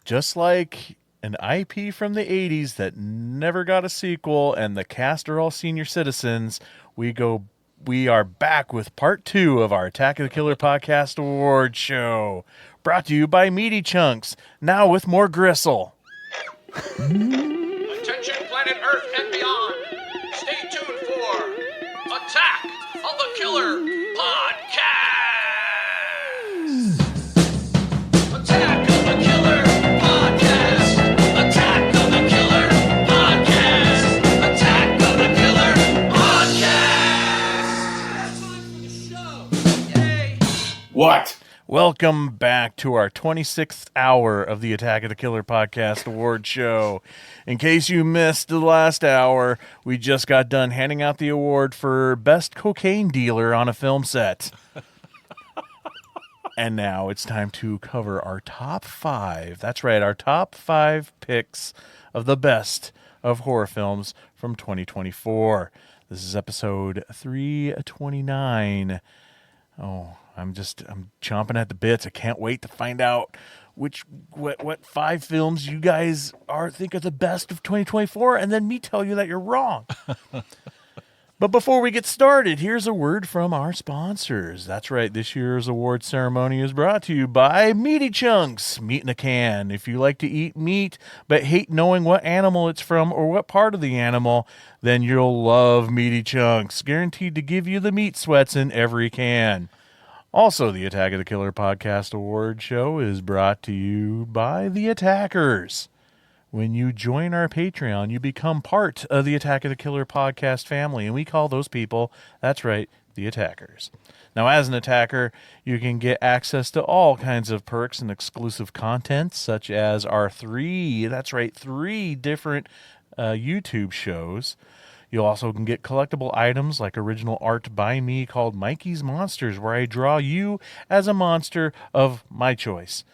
just like an IP from the 80s that never got a sequel and the cast are all senior citizens, we are back with part 2 of our Attack of the Killer Podcast Award Show. Brought to you by Meaty Chunks, now with more gristle. Attention planet Earth and beyond. Stay tuned for Attack of the Killer Podcast. Attack of the Killer Podcast. Attack of the Killer Podcast. Attack of the Killer Podcast. Yay. What? Welcome back to our 26th hour of the Attack of the Killer Podcast Award Show. In case you missed the last hour, we just got done handing out the award for Best Cocaine Dealer on a Film Set. And now it's time to cover our top 5. That's right, our top 5 picks of the best of horror films from 2024. This is episode 329. Oh, I'm chomping at the bits. I can't wait to find out what 5 films you guys think are the best of 2024, and then me tell you that you're wrong. But before we get started, here's a word from our sponsors. That's right, this year's award ceremony is brought to you by Meaty Chunks, meat in a can. If you like to eat meat but hate knowing what animal it's from or what part of the animal, then you'll love Meaty Chunks, guaranteed to give you the meat sweats in every can. Also, the Attack of the Killer Podcast Award Show is brought to you by The Attackers. When you join our Patreon, you become part of the Attack of the Killer Podcast family, and we call those people, that's right, The Attackers. Now, as an attacker, you can get access to all kinds of perks and exclusive content, such as our 3 different YouTube shows. You also can get collectible items like original art by me called Mikey's Monsters, where I draw you as a monster of my choice.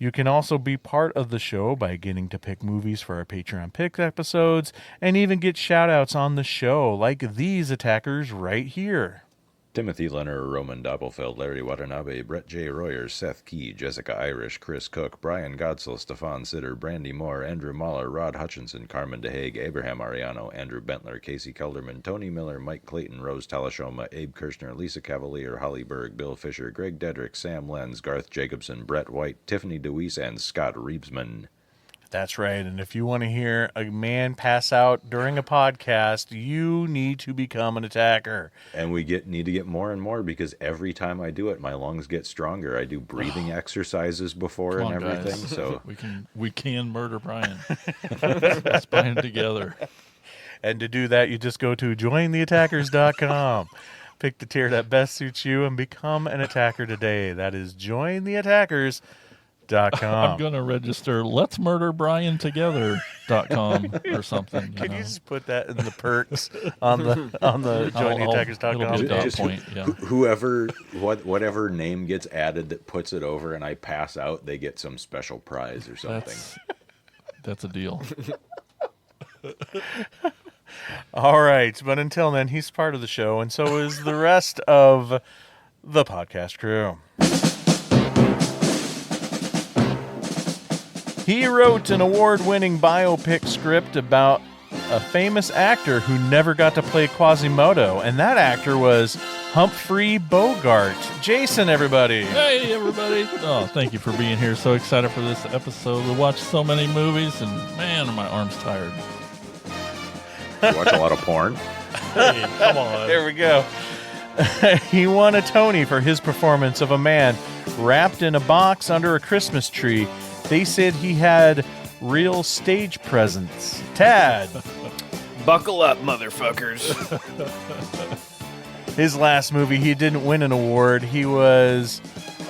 You can also be part of the show by getting to pick movies for our Patreon pick episodes and even get shout-outs on the show like these attackers right here. Timothy Leonard, Roman Doppelfeld, Larry Watanabe, Brett J. Royer, Seth Key, Jessica Irish, Chris Cook, Brian Godsell, Stefan Sitter, Brandy Moore, Andrew Mahler, Rod Hutchinson, Carmen DeHague, Abraham Ariano, Andrew Bentler, Casey Kelderman, Tony Miller, Mike Clayton, Rose Talashoma, Abe Kirshner, Lisa Cavalier, Holly Berg, Bill Fisher, Greg Dedrick, Sam Lenz, Garth Jacobson, Brett White, Tiffany DeWeese, and Scott Reebsman. That's right, and if you want to hear a man pass out during a podcast, you need to become an attacker. And we need to get more and more because every time I do it, my lungs get stronger. I do breathing exercises before and everything. Guys. So we can murder Brian. Let's bind together. And to do that, you just go to jointheattackers.com. Pick the tier that best suits you and become an attacker today. That is jointheattackers.com. I'm going to register letsmurderbriantogether.com or something. Can you just put that in the perks on the jointheattackers.com? Point, yeah. Whatever name gets added that puts it over and I pass out, they get some special prize or something. That's a deal. All right, but until then, he's part of the show, and so is the rest of the podcast crew. He wrote an award-winning biopic script about a famous actor who never got to play Quasimodo, and that actor was Humphrey Bogart. Jason, everybody. Hey, everybody. Oh, thank you for being here. So excited for this episode. We watched so many movies, and man, are my arms tired. You watch a lot of porn? Hey, come on. There we go. He won a Tony for his performance of a man wrapped in a box under a Christmas tree. They said he had real stage presence. Tad. Buckle up, motherfuckers. His last movie, he didn't win an award. He was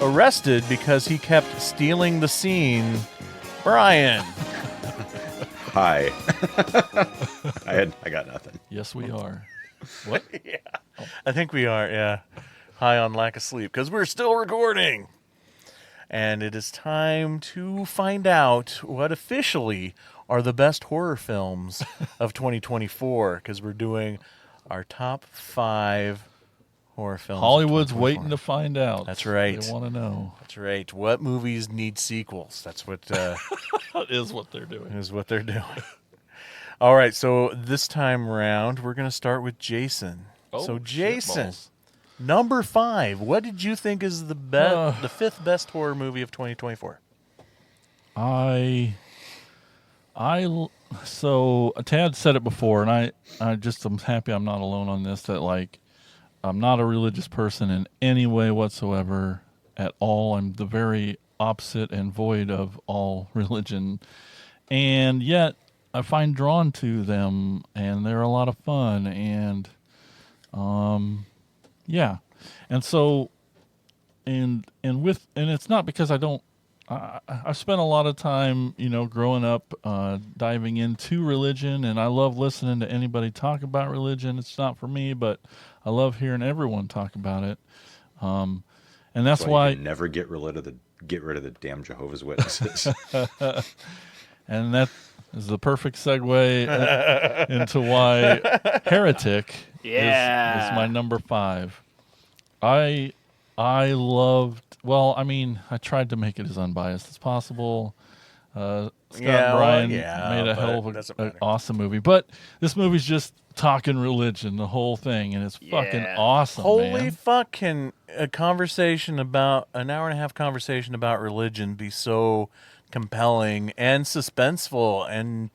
arrested because he kept stealing the scene. Brian. Hi. I got nothing. Yes, we are. What? Yeah. I think we are, yeah. High on lack of sleep because we're still recording. And it is time to find out what officially are the best horror films of 2024, because we're doing our top 5 horror films. of Hollywood's 2024. waiting to find out. That's right. They want to know. That's right. What movies need sequels? That's what That is what they're doing. is what they're doing. All right. So this time around, we're going to start with Jason. So Jason, shitballs. number 5. What did you think is the the fifth best horror movie of 2024? So Tad said it before, and I'm happy I'm not alone on this. That like, I'm not a religious person in any way whatsoever at all. I'm the very opposite and void of all religion, and yet I find drawn to them, and they're a lot of fun, and yeah, and so, and it's not because I don't. I've spent a lot of time, growing up, diving into religion, and I love listening to anybody talk about religion. It's not for me, but I love hearing everyone talk about it. And that's why you can never get rid of the damn Jehovah's Witnesses. and that is the perfect segue into why Heretic is my number 5. I loved. Well, I mean, I tried to make it as unbiased as possible. Scott and Brian made a hell of an awesome movie, but this movie's just talking religion, the whole thing, and it's fucking awesome. Holy man. fuck! Can a conversation about an hour and a half conversation about religion be so compelling and suspenseful and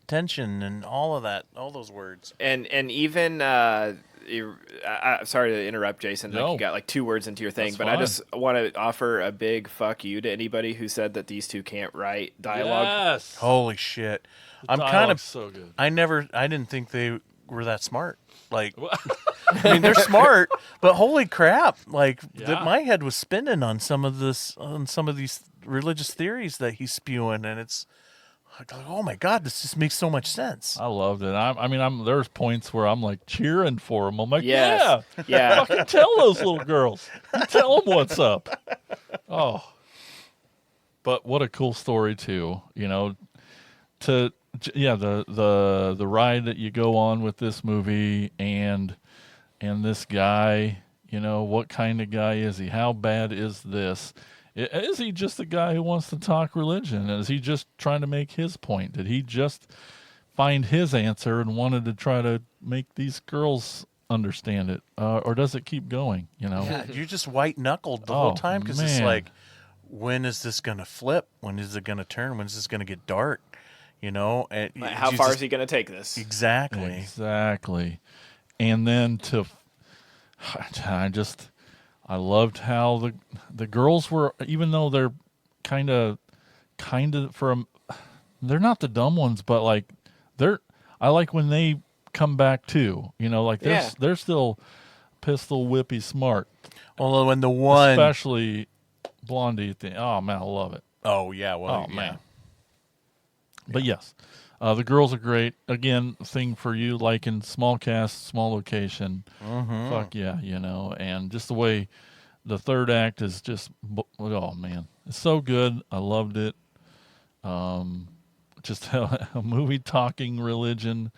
tension and all of that, all those words? And even sorry to interrupt, Jason. No. You got like 2 words into your thing, That's but fine. I just want to offer a big fuck you to anybody who said that these two can't write dialogue. Yes. Holy shit! I'm kind of Dialogue's so good. I didn't think they were that smart. Like, I mean, they're smart, but holy crap! Like, Yeah. my head was spinning on some of these religious theories that he's spewing, and it's like, oh my god, this just makes so much sense. I loved it. I'm there's points where I'm like cheering for them. I'm like, Yes. yeah, Yeah. fucking tell those little girls. You tell them what's up. Oh, but what a cool story too. The ride that you go on with this movie and this guy. What kind of guy is he? How bad is this? Is he just a guy who wants to talk religion? Is he just trying to make his point? Did he just find his answer and wanted to try to make these girls understand it? Or does it keep going, Yeah, you're just white knuckled the whole time because it's man. like, when is this gonna flip? When is it gonna turn? When is this gonna get dark? And How far is he going to take this? Exactly. Exactly. And then I loved how the girls were, even though they're kind of they're not the dumb ones, but like I like when they come back too. They're still pistol whippy smart, Well, when the one, especially Blondie. Oh man, I love it. oh yeah, well, Oh yeah. man. But yes, the girls are great. Again, thing for you, like in small cast, small location. Mm-hmm. Fuck yeah, and just the way the third act is just, oh man, it's so good. I loved it. Just how a movie talking religion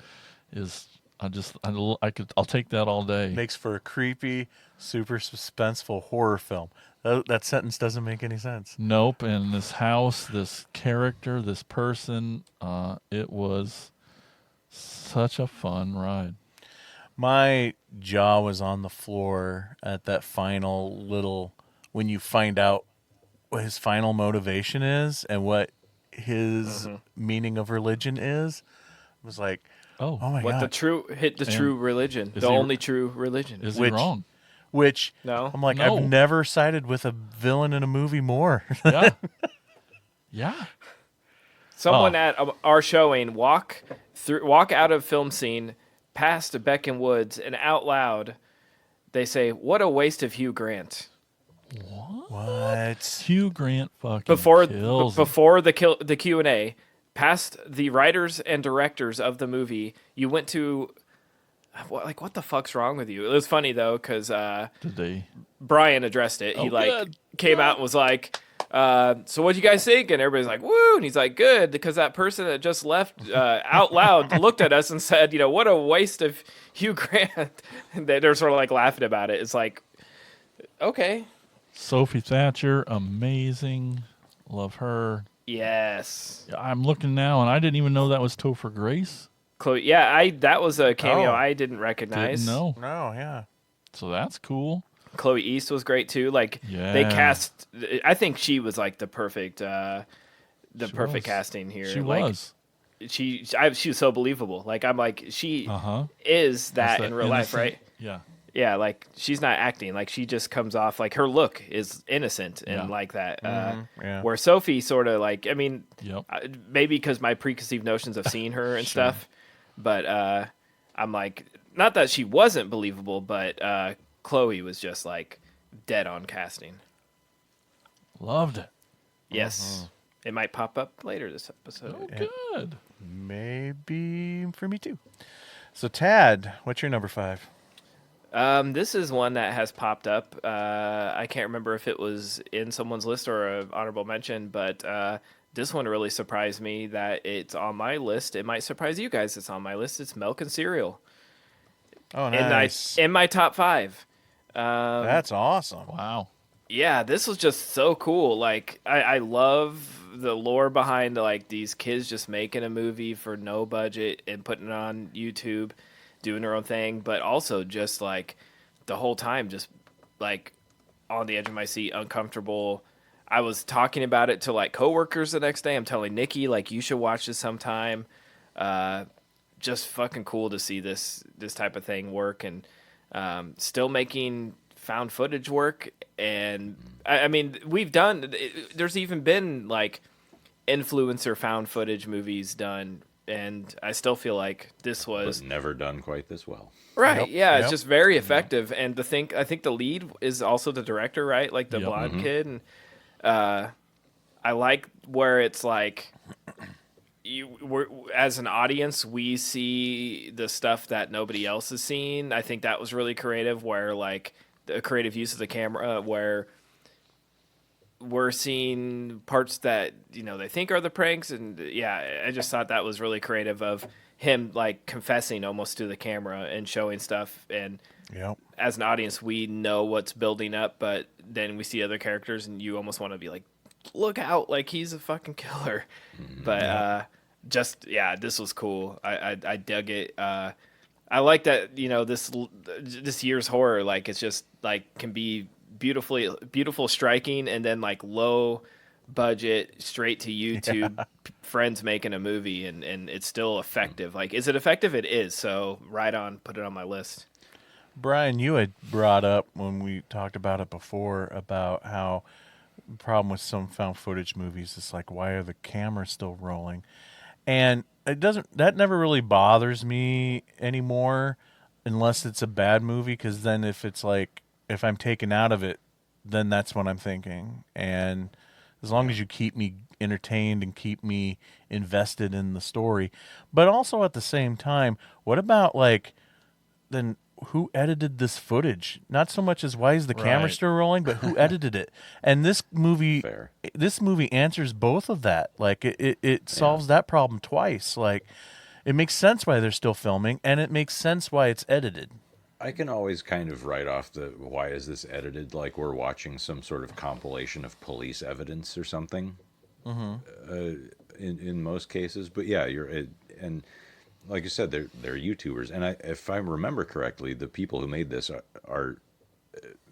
is. I'll take that all day. Makes for a creepy, super suspenseful horror film. That sentence doesn't make any sense. Nope. And this house, this character, this person, it was such a fun ride. My jaw was on the floor at that final little, when you find out what his final motivation is and what his meaning of religion is. It was like, oh my What god, true religion, the he- only true religion. Is Which- he wrong? which No? I'm like, No. I've never sided with a villain in a movie more. Yeah. Yeah. Someone at our showing walk out of film scene past Beck and Woods and out loud they say, "What a waste of Hugh Grant." What? Hugh Grant fucking Before kills. the Q&A, past the writers and directors of the movie, you went to what the fuck's wrong with you? It was funny though cuz Did they? Brian addressed it. He Oh, good. came out and was like, So what do you guys think? And everybody's like, woo. And he's like, good. Because that person that just left out loud looked at us and said, what a waste of Hugh Grant. And they're sort of like laughing about it. It's like, okay. Sophie Thatcher, amazing. Love her. Yes. I'm looking now, and I didn't even know that was Topher Grace. Chloe, yeah, that was a cameo Oh. I didn't recognize. Didn't know. No, yeah. So that's cool. Chloe East was great too. Like they Yeah. cast, I think she was like the perfect, perfect was. casting here. She like, was. She was so believable. Like I'm like she Uh-huh. is that That's in real life, innocent- right? Yeah. Yeah, like she's not acting. Like she just comes off like her look is innocent and Yeah. like that. Yeah. Where Sophie sort of like, I mean, Yep. maybe because my preconceived notions of seeing her and stuff, but I'm like, not that she wasn't believable, but Chloe was just like dead on casting. Loved it. Yes, it might pop up later this episode. Oh, good. Maybe for me too. So Tad, what's your number 5? This is one that has popped up. I can't remember if it was in someone's list or an honorable mention, but this one really surprised me that it's on my list. It might surprise you guys. It's on my list. It's Milk and Cereal. Oh, In nice. in my top 5. That's awesome. Wow. Yeah, this was just so cool. Like, I love the lore behind like these kids just making a movie for no budget and putting it on YouTube, doing their own thing, but also just like the whole time, just like on the edge of my seat, uncomfortable. I was talking about it to like coworkers the next day. I'm telling Nikki like you should watch this sometime. Just fucking cool to see this type of thing work, and still making found footage work. And I mean, there's even been like influencer found footage movies done, and I still feel like this was But never done quite this well. right. Yep, Yeah, it's yep. just very effective. And I think the lead is also the director, right? Like the Yep. blonde kid. And I like where it's like we're as an audience we see the stuff that nobody else is seeing. I think that was really creative. Where like the creative use of the camera, where we're seeing parts that they think are the pranks, and yeah, I just thought that was really creative of him like confessing almost to the camera and showing stuff. And Yep. as an audience, we know what's building up, but then we see other characters, and you almost want to be like, look out, like he's a fucking killer. But this was cool. I dug it. I like that this year's horror, like it's just like can be beautiful striking, and then like low budget straight to YouTube friends making a movie, and it's still effective. Like, is it effective? It is. So right on, put it on my list. Brian, you had brought up when we talked about it before about how the problem with some found footage movies is like, why are the cameras still rolling? And that never really bothers me anymore unless it's a bad movie, because then if I'm taken out of it, then that's what I'm thinking. And as long as you keep me entertained and keep me invested in the story. But also at the same time, what about like, then who edited this footage? Not so much as why is the camera Right. still rolling, but who edited it? And this movie Fair. answers both of that. Like it solves that problem twice. Like it makes sense why they're still filming, and it makes sense why it's edited. I can always kind of write off the why is this edited like we're watching some sort of compilation of police evidence or something. In most cases, but yeah, and like you said, they're YouTubers, and if I remember correctly, the people who made this are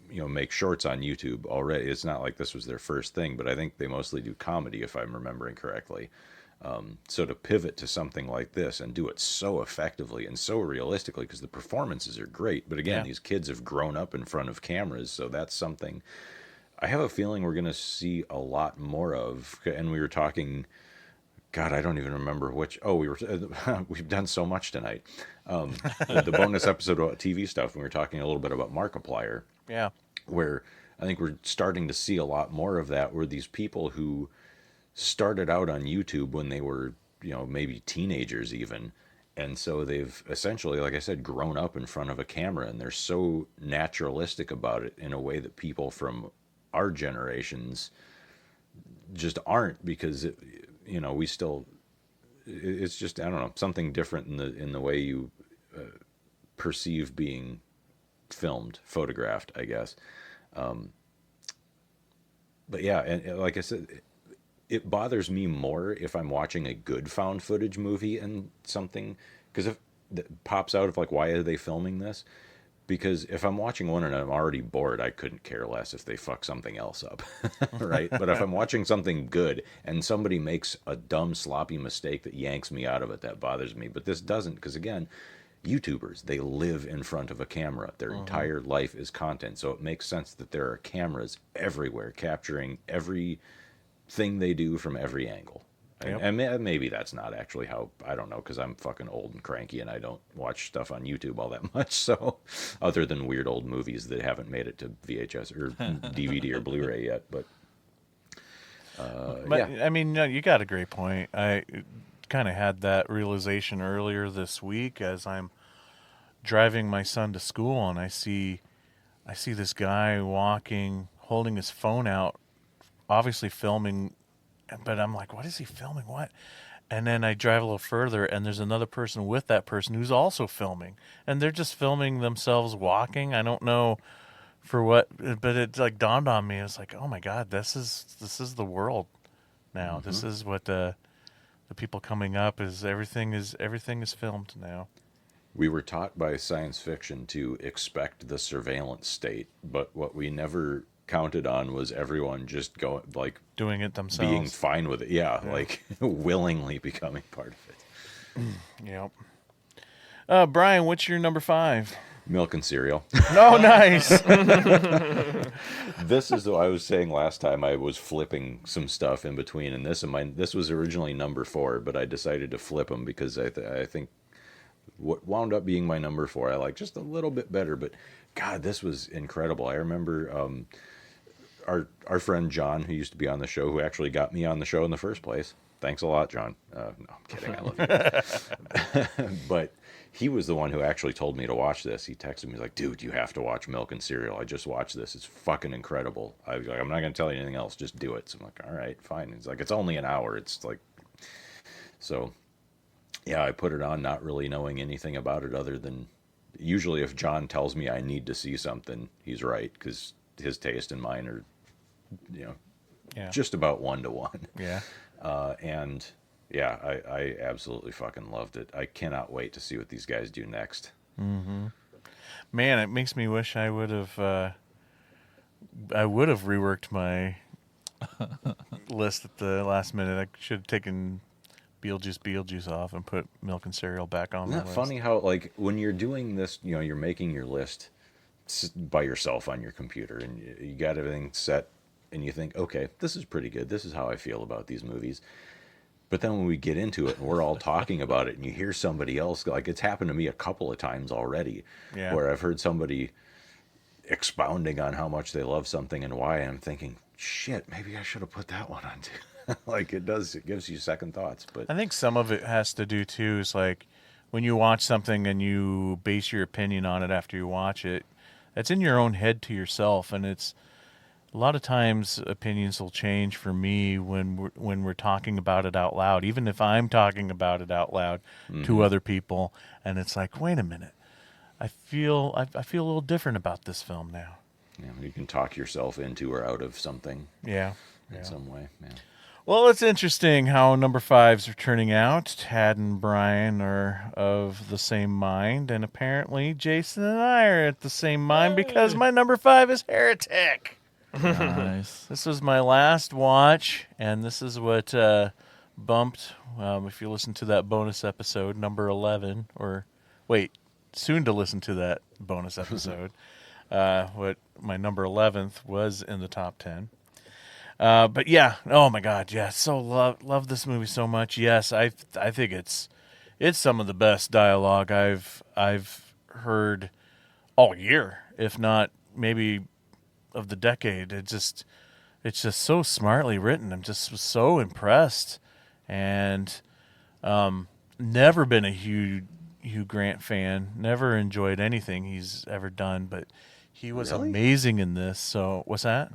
make shorts on YouTube already. It's not like this was their first thing, but I think they mostly do comedy, if I'm remembering correctly. So to pivot to something like this and do it so effectively and so realistically, because the performances are great, but again, Yeah. these kids have grown up in front of cameras, so that's something I have a feeling we're going to see a lot more of. And we were talking, God, I don't even remember which. Oh, we've done so much tonight. The bonus episode about TV stuff, we were talking a little bit about Markiplier, Yeah. where I think we're starting to see a lot more of that, where these people who started out on YouTube when they were, maybe teenagers even. And so they've essentially, like I said, grown up in front of a camera, and they're so naturalistic about it in a way that people from our generations just aren't, because we still, it's just, I don't know, something different in the way you perceive being filmed, photographed, I guess. But yeah, and like I said, it bothers me more if I'm watching a good found footage movie and something, because if that pops out of like, why are they filming this? Because if I'm watching one and I'm already bored, I couldn't care less if they fuck something else up, right? But if I'm watching something good and somebody makes a dumb, sloppy mistake that yanks me out of it, that bothers me. But this doesn't, because again, YouTubers, they live in front of a camera. Their entire life is content. So it makes sense that there are cameras everywhere capturing everything they do from every angle. Yep. And maybe that's not actually how, I don't know, because I'm fucking old and cranky and I don't watch stuff on YouTube all that much. So, other than weird old movies that haven't made it to VHS or DVD or Blu-ray yet. But yeah. I mean, no, you got a great point. I kind of had that realization earlier this week as I'm driving my son to school, and I see this guy walking, holding his phone out, obviously filming. But I'm like, what is he filming? What? And then I drive a little further, and there's another person with that person who's also filming. And they're just filming themselves walking. I don't know for what, but it like dawned on me. It's like, oh my God, this is the world now. Mm-hmm. This is what the people coming up is. Everything is filmed now. We were taught by science fiction to expect the surveillance state, but what we never counted on was everyone just going, like, Doing it themselves. being fine with it. Yeah, like willingly becoming part of it. Yep. Brian, what's your number 5? Milk and cereal. Oh, nice. This is what I was saying last time. I was flipping some stuff in between, and this was originally number 4, but I decided to flip them because I think what wound up being my number 4 I like just a little bit better. But God, this was incredible. I remember our friend John, who used to be on the show, who actually got me on the show in the first place. Thanks a lot, John. No, I'm kidding. I love you. But he was the one who actually told me to watch this. He texted me, he's like, dude, you have to watch Milk and Cereal. I just watched this. It's fucking incredible. I was like, I'm not going to tell you anything else. Just do it. So I'm like, all right, fine. He's like, it's only an hour. It's like, so yeah, I put it on not really knowing anything about it other than usually if John tells me I need to see something, he's right, because his taste and mine are, just about 1-to-1. Yeah. And yeah, I absolutely fucking loved it. I cannot wait to see what these guys do next. Mm-hmm. Man, it makes me wish I would have reworked my list at the last minute. I should have taken Beetlejuice off and put Milk and Cereal back on. Isn't that funny how, like, when you're doing this, you're making your list by yourself on your computer, and you got everything set, and you think, okay, this is pretty good. This is how I feel about these movies. But then when we get into it and we're all talking about it, and you hear somebody else, like, it's happened to me a couple of times already, where I've heard somebody expounding on how much they love something and why, and I'm thinking, shit, maybe I should have put that one on too. Like, it gives you second thoughts. But I think some of it has to do too is like when you watch something and you base your opinion on it after you watch it, it's in your own head to yourself, and it's a lot of times opinions will change for me when we're talking about it out loud, even if I'm talking about it out loud to other people, and it's like, wait a minute, I feel a little different about this film now. Yeah, you can talk yourself into or out of something. Yeah. In some way. Yeah. Well, it's interesting how number 5s are turning out. Tad and Brian are of the same mind, and apparently Jason and I are at the same mind because my number 5 is Heretic. Nice. This was my last watch, and this is what bumped, if you listen to that bonus episode, number 11, or wait, soon to listen to that bonus episode, what my number 11th was in the top 10. But yeah, oh my God, yeah, so love this movie so much. Yes, I think it's some of the best dialogue I've heard all year, if not maybe of the decade. It's just so smartly written. I'm just so impressed, and never been a Hugh Grant fan. Never enjoyed anything he's ever done, but he was Really? amazing in this. So what's that?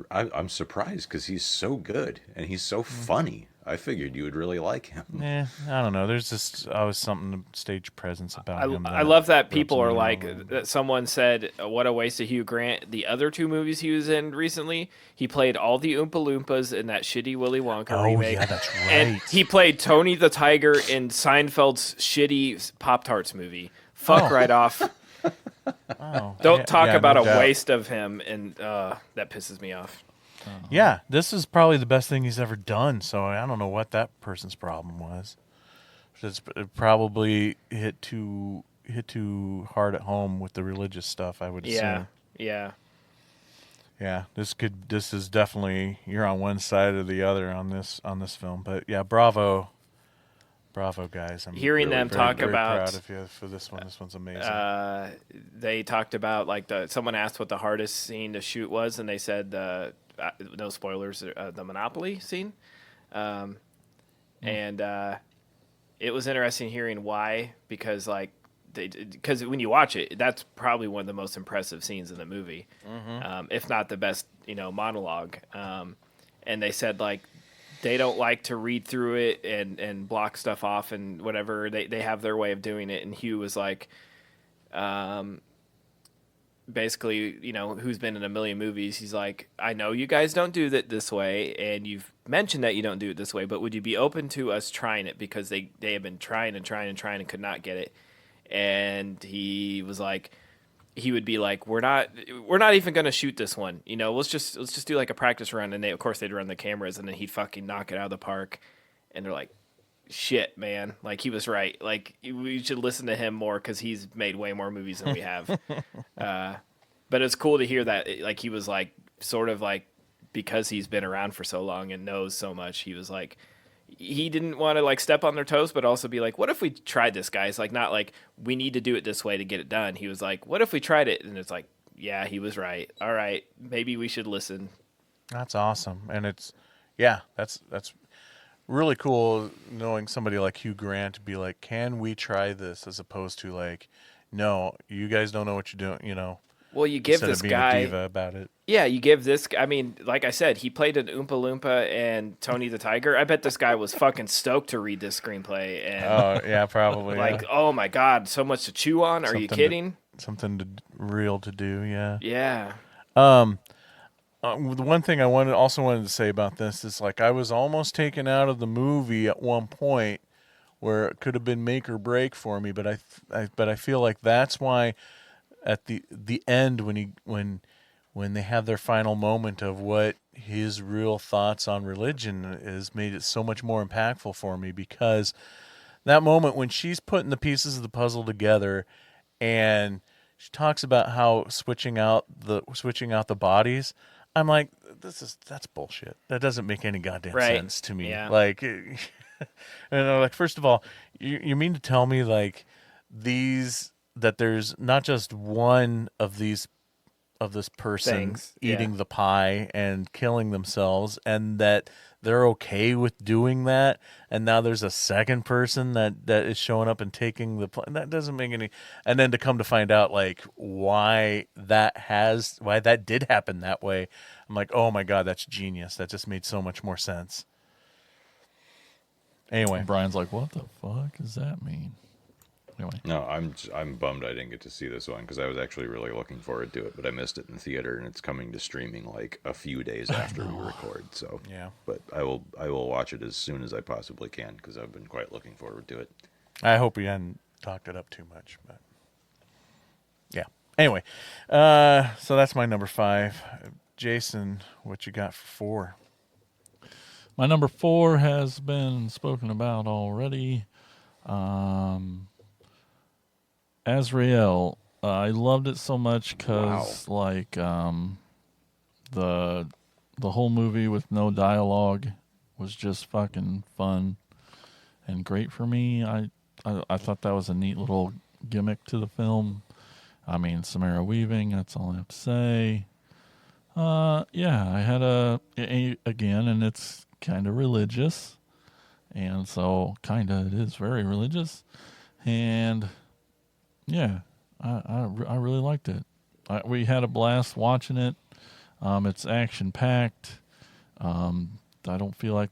I'm surprised because he's so good and he's so funny. I figured you would really like him. I don't know. There's just always something stage presence about him. I love that people rubs are me the like wrong way. that. Someone said, "What a waste of Hugh Grant." The other two movies he was in recently, he played all the Oompa Loompas in that shitty Willy Wonka Oh remake. yeah, that's And right. he played Tony the Tiger in Seinfeld's shitty Pop Tarts movie. Fuck right off. Oh, Don't talk yeah, about no a doubt. waste of him, and that pisses me off. Yeah, this is probably the best thing he's ever done. So I don't know what that person's problem was. It probably hit too hard at home with the religious stuff, I would Yeah, assume. yeah. Yeah, this is definitely, you're on one side or the other on this film. But yeah, bravo guys. I'm Hearing them talk very about proud of you for this one. This one's amazing. They talked about like someone asked what the hardest scene to shoot was, and they said no spoilers, the Monopoly scene, and it was interesting hearing why, because like because when you watch it, that's probably one of the most impressive scenes in the movie, if not the best, monologue. And they said like they don't like to read through it and block stuff off and whatever. They have their way of doing it. And Hugh was like, basically, who's been in a million movies. He's like, I know you guys don't do that this way, and you've mentioned that you don't do it this way, but would you be open to us trying it? Because they have been trying and could not get it. And he was like, he would be like, we're not even gonna shoot this one. Let's just do like a practice run. And they'd run the cameras, and then he'd fucking knock it out of the park. And they're like, shit, man, like he was right. Like we should listen to him more because he's made way more movies than we have. But it's cool to hear that. Like he was like sort of like, because he's been around for so long and knows so much, he was like, he didn't want to like step on their toes, but also be like, what if we tried this, guys? Like, not like we need to do it this way to get it done. He was like, what if we tried it? And it's like, yeah, he was right. All right, maybe we should listen. That's awesome. And that's really cool knowing somebody like Hugh Grant be like, can we try this, as opposed to like, no, you guys don't know what you're doing, Well, you give instead this of being guy a diva about it. Yeah, you give this. I mean, like I said, he played an Oompa Loompa and Tony the Tiger. I bet this guy was fucking stoked to read this screenplay. And Oh yeah, probably. like, yeah. oh my god, so much to chew on. Are you kidding? Something real to do. Yeah. Yeah. The one thing I also wanted to say about this is like I was almost taken out of the movie at one point where it could have been make or break for me, but I feel like that's why at the end when they have their final moment of what his real thoughts on religion is, made it so much more impactful for me, because that moment when she's putting the pieces of the puzzle together and she talks about how switching out the bodies, I'm like, that's bullshit. That doesn't make any goddamn Right. sense to me. Yeah. Like, and I'm like, first of all, you mean to tell me like that there's not just one of this person Things, yeah. eating the pie and killing themselves, and that they're okay with doing that, and now there's a second person that is showing up and taking the pie. That doesn't make any. And then to come to find out like why that did happen that way, I'm like, oh my god, that's genius. That just made so much more sense. Anyway, Brian's like, what the fuck does that mean? Anyway, No, I'm bummed I didn't get to see this one because I was actually really looking forward to it, but I missed it in theater, and it's coming to streaming like a few days after we record. So Yeah. but I will watch it as soon as I possibly can because I've been quite looking forward to it. I hope we hadn't talked it up too much, but yeah. Anyway, so that's my number 5. Jason, what you got for 4? my number 4 has been spoken about already. Azrael. I loved it so much because like the whole movie with no dialogue was just fucking fun and great for me. I thought that was a neat little gimmick to the film. I mean, Samara Weaving, that's all I have to say. Yeah, I had again, and it's kind of religious. And so it is very religious. And yeah, I really liked it. We had a blast watching it. It's action packed. I don't feel like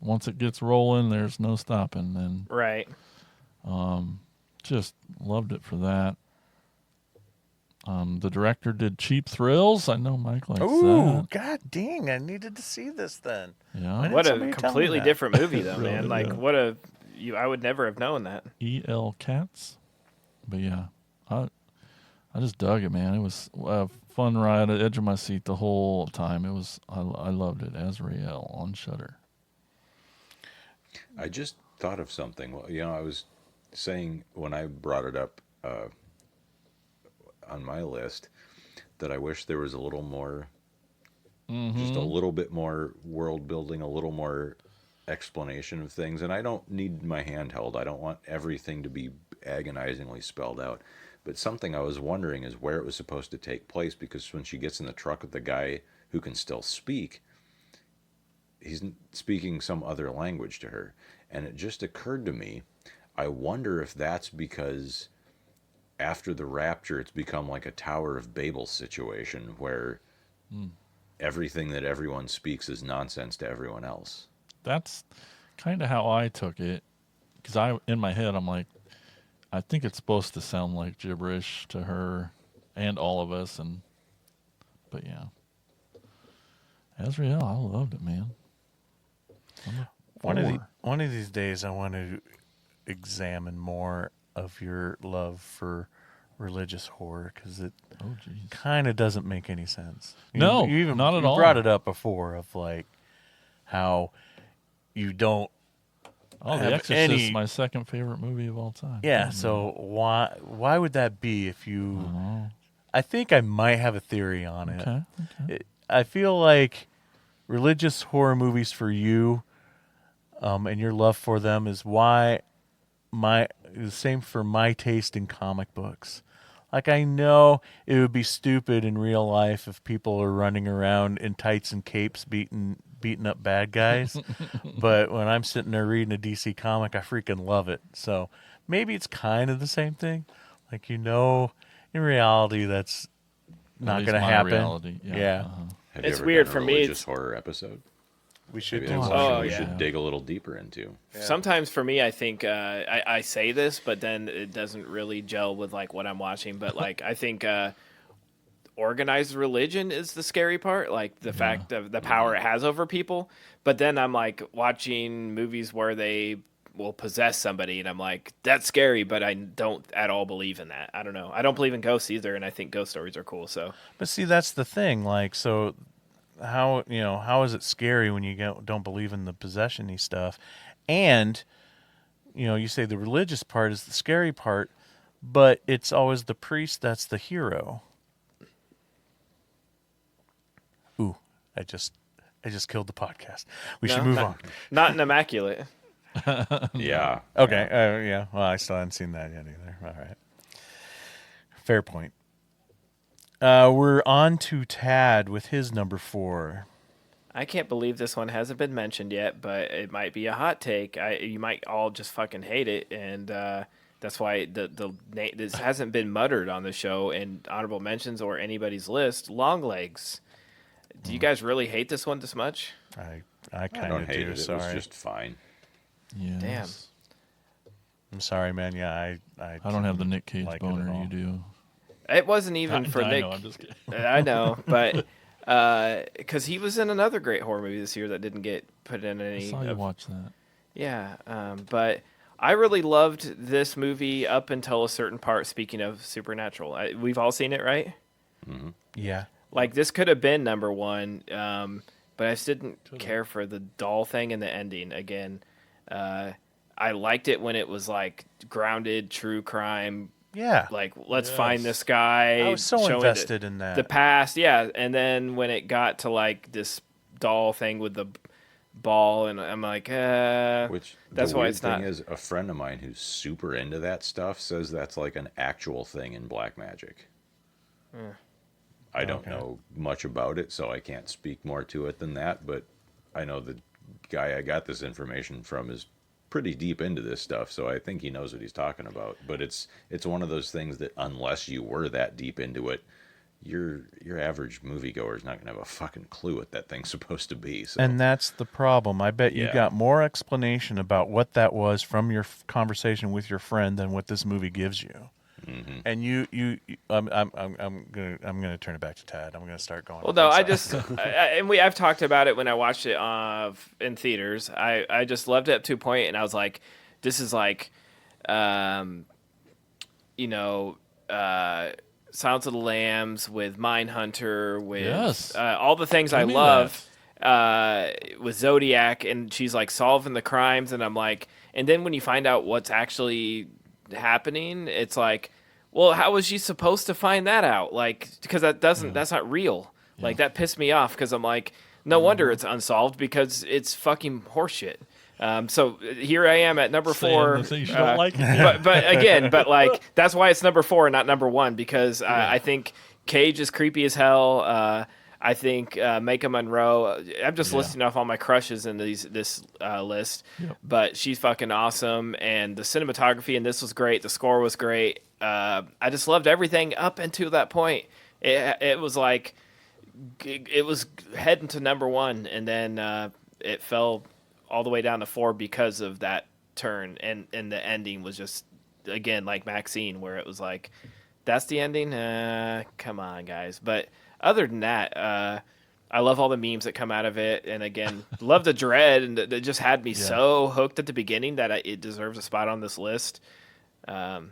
once it gets rolling, there's no stopping. And Right. just loved it for that. The director did Cheap Thrills. I know Mike likes Ooh, that. god dang! I needed to see this then. Yeah. Why What a somebody tell me completely that? different movie, though, Really, man. Like, yeah. I would never have known that. E.L. Katz. But yeah, I just dug it, man. It was a fun ride, at the edge of my seat the whole time. I loved it. Azrael on Shudder. I just thought of something. Well, I was saying when I brought it up on my list that I wish there was a little more, just a little bit more world building, a little more explanation of things. And I don't need my hand held. I don't want everything to be agonizingly spelled out. But something I was wondering is where it was supposed to take place, because when she gets in the truck with the guy who can still speak, he's speaking some other language to her. And it just occurred to me, I wonder if that's because after the rapture, it's become like a Tower of Babel situation where everything that everyone speaks is nonsense to everyone else. That's kind of how I took it, because in my head I'm like, I think it's supposed to sound like gibberish to her and all of us, but yeah, Azrael, I loved it, man. One of these days, I want to examine more of your love for religious horror, because it Oh, geez. kind of doesn't make any sense. No, you not at you all. brought it up before of like how you don't. Oh, The have Exorcist any- is my second favorite movie of all time. Yeah. So why would that be if you? I think I might have a theory on it. Okay. I feel like religious horror movies for you, and your love for them is why the same for my taste in comic books. Like, I know it would be stupid in real life if people are running around in tights and capes beating up bad guys, but when I'm sitting there reading a DC comic, I freaking love it. So maybe it's kind of the same thing. Like, in reality, that's not least going to my happen. reality, yeah. Uh-huh. Have It's you ever weird done for a me, religious it's- horror episode? We should Maybe do that's one. something Oh, we yeah. should dig a little deeper into. Sometimes for me, I think I say this, but then it doesn't really gel with like what I'm watching. But like I think organized religion is the scary part, like the fact of the power it has over people. But then I'm like watching movies where they will possess somebody, and I'm like, that's scary, but I don't at all believe in that. I don't know. I don't believe in ghosts either, and I think ghost stories are cool. So But see, that's the thing. Like, so how is it scary when you don't believe in the possession-y stuff? And you say the religious part is the scary part, but it's always the priest that's the hero. Ooh, I just killed the podcast. We should move on. Not an immaculate. Yeah. Okay. Yeah. Well, I still haven't seen that yet either. All right. Fair point. We're on to Tad with his number 4. I can't believe this one hasn't been mentioned yet, but it might be a hot take. You might all just fucking hate it, and that's why this hasn't been muttered on the show in honorable mentions or anybody's list. Longlegs. Do you guys really hate this one this much? I I kind don't of hate do. it. It Sorry. was just fine. Yes. Damn. I'm sorry, man. Yeah, I don't have the Nick Cage like it at boner all. you do. It wasn't even for I Nick. know, I'm just kidding. I know, but because he was in another great horror movie this year that didn't get put in I any. saw you watch that. Yeah, but I really loved this movie up until a certain part. Speaking of Supernatural, we've all seen it, right? Yeah. Like, this could have been number 1, but I just didn't care for the doll thing and the ending. Again, I liked it when it was like grounded, true crime. Yeah. Like, let's find this guy. I was so showing invested in that. the past, yeah. And then when it got to like this doll thing with the ball, and I'm like, Which that's the why weird it's thing not. is, a friend of mine who's super into that stuff says that's like an actual thing in black magic. I don't know much about it, so I can't speak more to it than that. But I know the guy I got this information from is pretty deep into this stuff, so I think he knows what he's talking about. But it's one of those things that unless you were that deep into it, your average moviegoer is not going to have a fucking clue what that thing's supposed to be. So. And that's the problem. I bet you Yeah. got more explanation about what that was from your conversation with your friend than what this movie gives you. Mm-hmm. And I'm gonna turn it back to Tad. I'm gonna start going. Well, no, I'm I sorry. just I've talked about it when I watched it in theaters. I just loved it up to a point, and I was like, this is like, you know, Silence of the Lambs with Mindhunter with Yes. all the things I Give me love with Zodiac, and she's like solving the crimes, and I'm like, and then when you find out what's actually happening, it's like, well, how was she supposed to find that out? Like, because that's not real. Like, that pissed me off because I'm like, no wonder it's unsolved because it's fucking horseshit. So here I am at number Saying 4. the things you don't like. it. but again, but that's why it's number 4 and not number 1 because I think Cage is creepy as hell. I think Maika Monroe. I'm just listing off all my crushes in this list, but she's fucking awesome, and the cinematography in this was great. The score was great. I just loved everything up until that point. It was like it was heading to number 1, and then it fell all the way down to 4 because of that turn, and the ending was just again like Maxine, where it was like, that's the ending. Come on, guys, but. Other than that, I love all the memes that come out of it, and again, love the dread, and it just had me so hooked at the beginning that it deserves a spot on this list. Long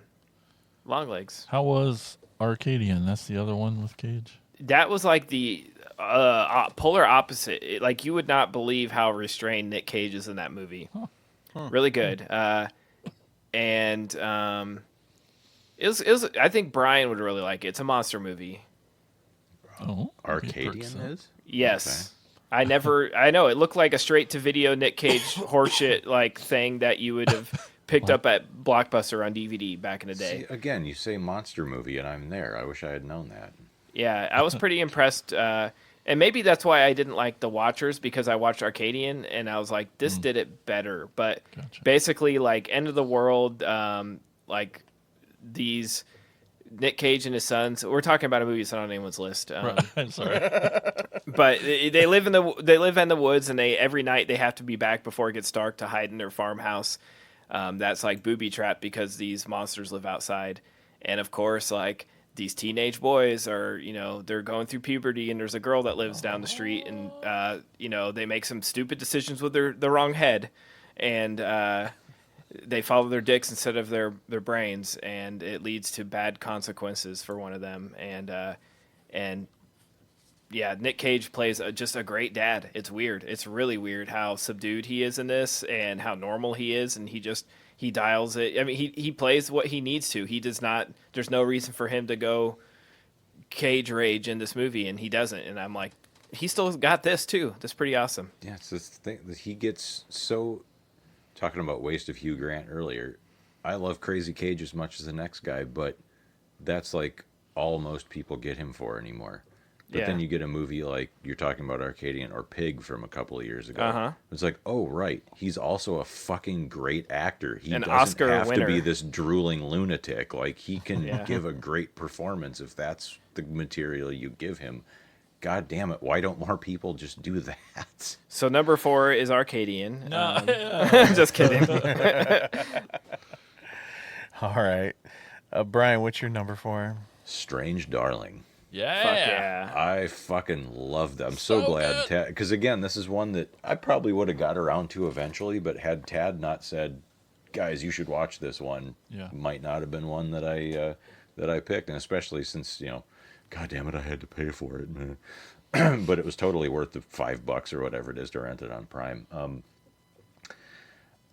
Legs. How was Arcadian? That's the other one with Cage. That was like the polar opposite. Like you would not believe how restrained Nick Cage is in that movie. Really good. And it was. I think Brian would really like it. It's a monster movie. Oh, Arcadian is? Yes. I know it looked like a straight to video Nick Cage horseshit like thing that you would have picked up at Blockbuster on DVD back in the day. See, again, you say monster movie and I'm there. I wish I had known that. Yeah, I was pretty impressed. And maybe that's why I didn't like The Watchers, because I watched Arcadian and I was like, this did it better. But basically, like, end of the world, like these Nick Cage and his sons. We're talking about a movie that's not on anyone's list. Sorry. But they live in the woods, and every night they have to be back before it gets dark to hide in their farmhouse. That's like booby trapped because these monsters live outside, and of course, like these teenage boys are, they're going through puberty, and there's a girl that lives down the street, and they make some stupid decisions with the wrong head, and they follow their dicks instead of their brains, and it leads to bad consequences for one of them. And yeah, Nick Cage plays just a great dad. It's weird. It's really weird how subdued he is in this and how normal he is. And he dials it. I mean, he plays what he needs to. He does not, there's no reason for him to go Cage rage in this movie, and he doesn't. And I'm like, he still got this too. That's pretty awesome. Yeah, it's this thing that he gets so... Talking about waste of Hugh Grant earlier, I love Crazy Cage as much as the next guy, but that's like all most people get him for anymore. But then you get a movie like you're talking about Arcadian or Pig from a couple of years ago. Uh-huh. It's like, oh right, he's also a fucking great actor. He An doesn't Oscar have winner. to be this drooling lunatic. Like he can give a great performance if that's the material you give him. God damn it, why don't more people just do that? So number 4 is Arcadian. No, Just kidding. All right, Brian, what's your number 4? Strange Darling. yeah. Fuck yeah. I fucking love them. I'm so glad Tad, because again, this is one that I probably would have got around to eventually, but had Tad not said, guys, you should watch this one, might not have been one that I picked, and especially since, God damn it, I had to pay for it. But it was totally worth the $5 or whatever it is to rent it on Prime.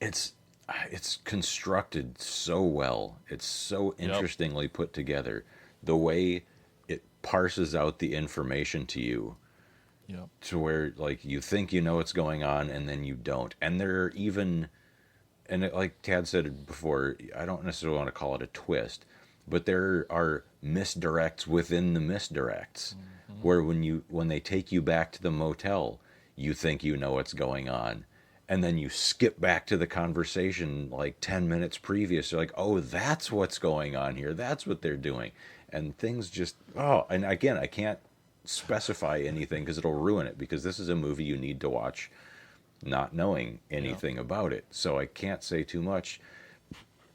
It's constructed so well. It's so interestingly put together. The way it parses out the information to you, to where like you think you know what's going on and then you don't. And there are even, like Tad said before, I don't necessarily want to call it a twist, but there are misdirects within the misdirects, where when they take you back to the motel, you think you know what's going on, and then you skip back to the conversation like 10 minutes previous. You're like, oh, that's what's going on here. That's what they're doing. And things just, oh, and again, I can't specify anything because it'll ruin it, because this is a movie you need to watch not knowing anything about it. So I can't say too much.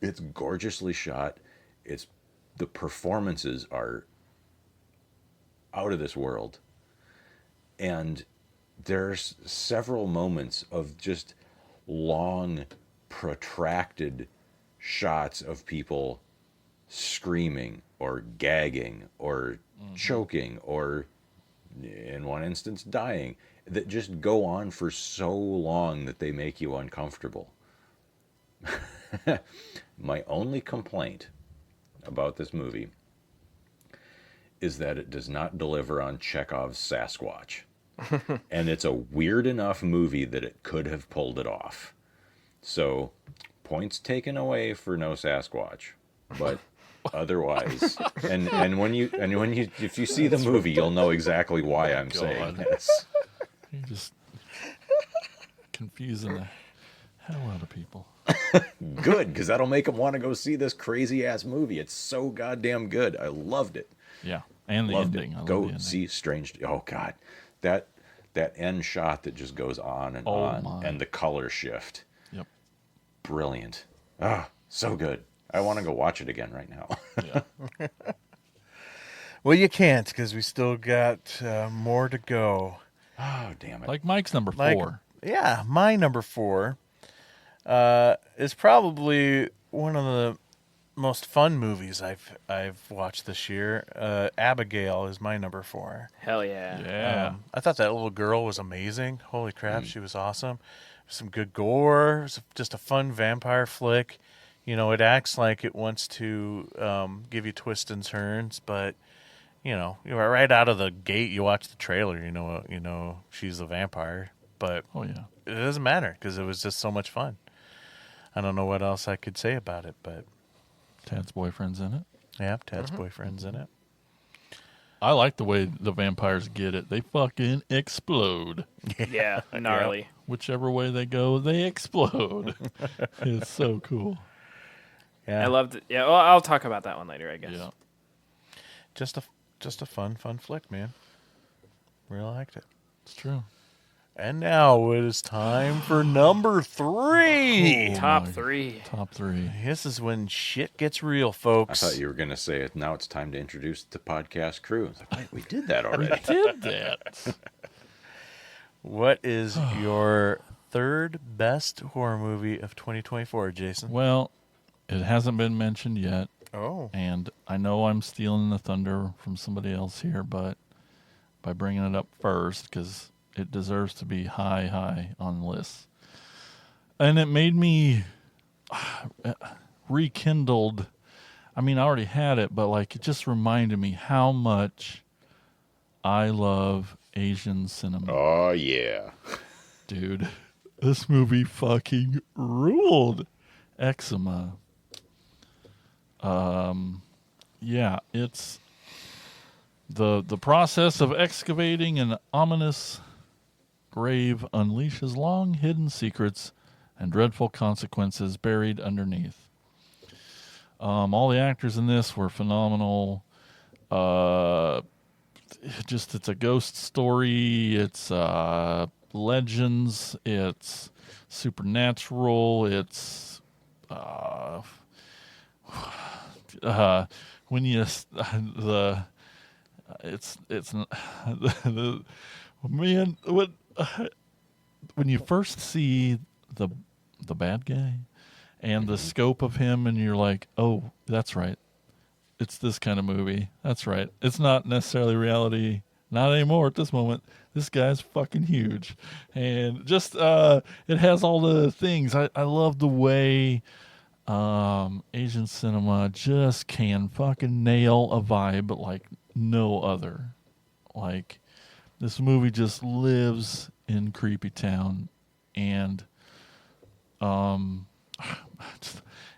It's gorgeously shot. The performances are out of this world. And there's several moments of just long, protracted shots of people screaming or gagging or choking or, in one instance, dying, that just go on for so long that they make you uncomfortable. My only complaint about this movie is that it does not deliver on Chekhov's Sasquatch. And it's a weird enough movie that it could have pulled it off. So, points taken away for no Sasquatch. But otherwise, and when you if you see the movie, you'll know exactly why I'm saying this. You're just confusing the hell out of people. Good, because that'll make them want to go see this crazy ass movie. It's so goddamn good. I loved it. Yeah, and the Loved ending. it. I love Go the ending. see Strange. Oh God, that end shot that just goes on and Oh, on, my. and the color shift. Yep. Brilliant. Ah, so good. I want to go watch it again right now. Yeah. Well, you can't because we still got more to go. Oh, damn it. Like Mike's number Mike- 4. Yeah, my number 4 is probably one of the most fun movies I've watched this year. Abigail is my number 4. Hell yeah. Yeah. I thought that little girl was amazing. Holy crap, she was awesome. Some good gore. It was just a fun vampire flick. You know, it acts like it wants to give you twists and turns, but you know, right out of the gate, you watch the trailer, you know she's a vampire, but Oh yeah. it doesn't matter because it was just so much fun. I don't know what else I could say about it, but Tad's boyfriend's in it. yeah, Tad's boyfriend's in it. I like the way the vampires get it. They fucking explode. Yeah, gnarly. Whichever way they go, they explode. It's so cool. Yeah, I loved it. Yeah, well, I'll talk about that one later, I guess. Yeah. just a fun flick, man. Really liked it. It's true. And now it is time for number 3. Top my- 3. Top 3. This is when shit gets real, I folks. thought you were going to say it. Now it's time to introduce the podcast crew. It's like, wait, we did that already. Did that. What is your third best horror movie of 2024, Jason? Well, it hasn't been mentioned yet, Oh, and I know I'm stealing the thunder from somebody else here, but by bringing it up first, because it deserves to be high on the list. And it made me rekindled. I mean, I already had it, but like it just reminded me how much I love Asian cinema. Oh, yeah. Dude, this movie fucking ruled. Eczema. Yeah, it's the process of excavating an ominous grave unleashes long hidden secrets and dreadful consequences buried underneath. All the actors in this were phenomenal. It's a ghost story. It's legends. It's supernatural. It's when you the man when you first see the bad guy and the scope of him, and you're like, oh, that's right. It's this kind of movie. That's right. It's not necessarily reality. Not anymore at this moment. This guy's fucking huge. And just, it has all the things. I love the way Asian cinema just can fucking nail a vibe like no other. Like, this movie just lives in Creepy Town. And,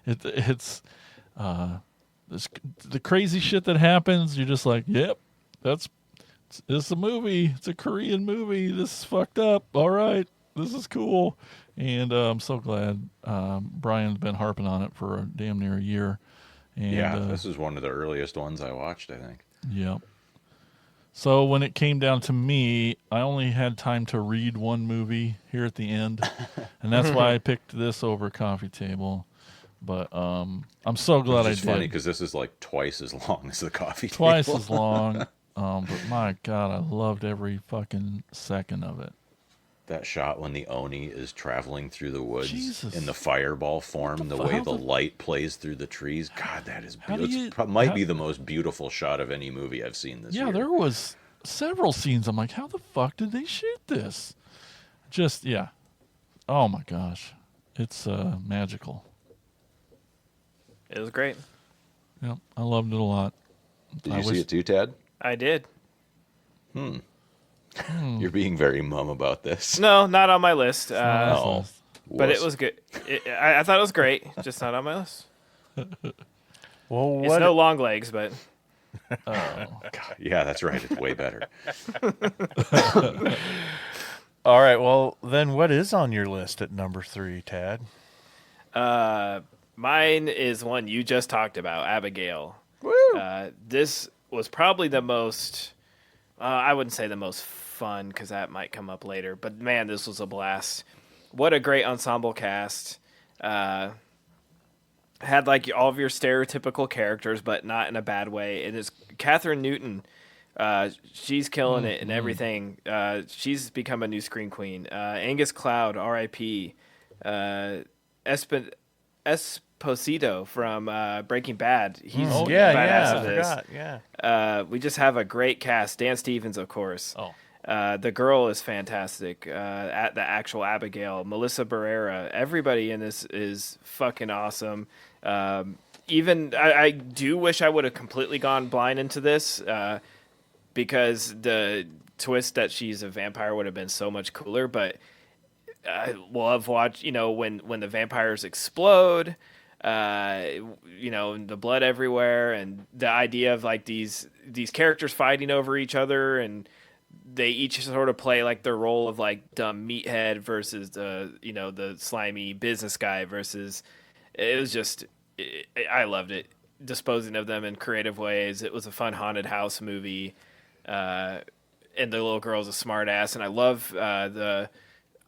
it's the crazy shit that happens. You're just like, yep, it's a movie. It's a Korean movie. This is fucked up. All right, this is cool. And I'm so glad Brian's been harping on it for damn near a year. And, Yeah, this is one of the earliest ones I watched, I think. Yep. So when it came down to me, I only had time to read one movie here at the end, and that's why I picked this over Coffee Table. But I'm so glad I It's did. funny because this is like twice as long as the Coffee Twice Table. as long. But my God, I loved every fucking second of it. That shot when the Oni is traveling through the woods Jesus. in the fireball form, the way how the the- light plays through the trees. God, that is How do beautiful. you- Might how- be the most beautiful shot of any movie I've seen this year. Yeah, there was several scenes. I'm like, how the fuck did they shoot this? Just, yeah. Oh my gosh. It's magical. It was great. Yep, I loved it a lot. Did I you see wish- it too, Tad? I did. You're being very mum about this. No, not on my list. Oh. But it Wuss. was good. I thought it was great, just not on my list. Well, It's what? no long legs, but Yeah, that's right. It's way better. All right. Well, then what is on your list at number 3, Tad? mine is one you just talked about, Abigail. Woo! This was probably the most, I wouldn't say the most fun because that might come up later, but man, this was a blast. What a great ensemble cast. Had like all of your stereotypical characters, but not in a bad way. And it's Catherine Newton. She's killing it and everything. She's become a new screen queen. Angus Cloud, R.I.P. Esposito from Breaking Bad. He's yeah, badass yeah. in I this. forgot. Yeah. We just have a great cast. Dan Stevens, of course. Oh. The girl is fantastic. At the actual Abigail, Melissa Barrera, everybody in this is fucking awesome. Even I do wish I would have completely gone blind into this because the twist that she's a vampire would have been so much cooler. But I love watch when the vampires explode. The blood everywhere, and the idea of like these characters fighting over each other, and they each sort of play like their role of like dumb meathead versus the slimy business guy versus. It was just, I loved it. Disposing of them in creative ways. It was a fun haunted house movie, and the little girl's a smart ass, and I love the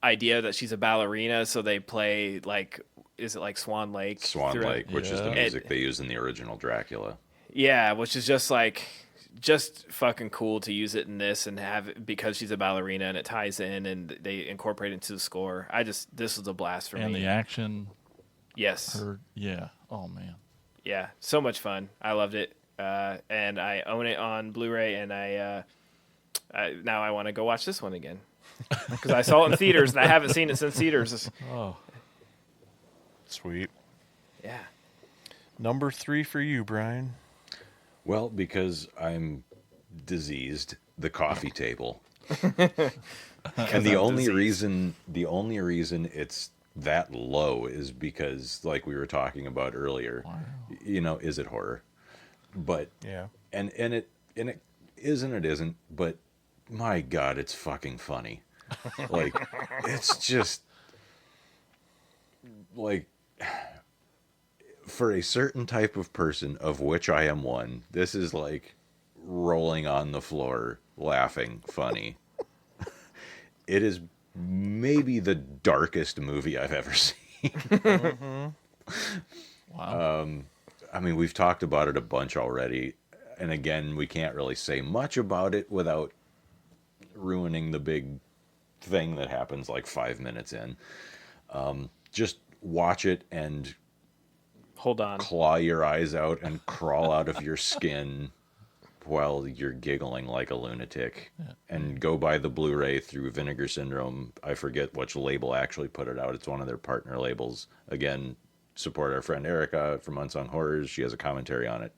idea that she's a ballerina, so they play like, is it like Swan Lake? Swan throughout- Lake, which is the Yeah. music they use in the original Dracula. Yeah, which is just fucking cool to use it in this and have it because she's a ballerina and it ties in and they incorporate it into the score. This was a blast for And me. the action, Yes. yeah. Oh, man. Yeah. So much fun. I loved it. And I own it on Blu-ray and now I want to go watch this one again. Because I saw it in theaters and I haven't seen it since theaters. Oh, Sweet. Yeah. Number 3 for you, Brian. Well, because I'm diseased, the coffee table. And the only reason it's that low is because, like we were talking about earlier, is it horror? But Yeah. and it is and it isn't, but my God, it's fucking funny. Like, it's just like, for a certain type of person, of which I am one, this is like rolling on the floor laughing funny. It is maybe the darkest movie I've ever seen. wow. I mean, we've talked about it a bunch already, and again, we can't really say much about it without ruining the big thing that happens like 5 minutes in. Just watch it and Hold on. claw your eyes out and crawl out of your skin while you're giggling like a lunatic. And go buy the Blu-ray through Vinegar Syndrome. I forget which label actually put it out. It's one of their partner labels. Again, support our friend Erica from Unsung Horrors. She has a commentary on it.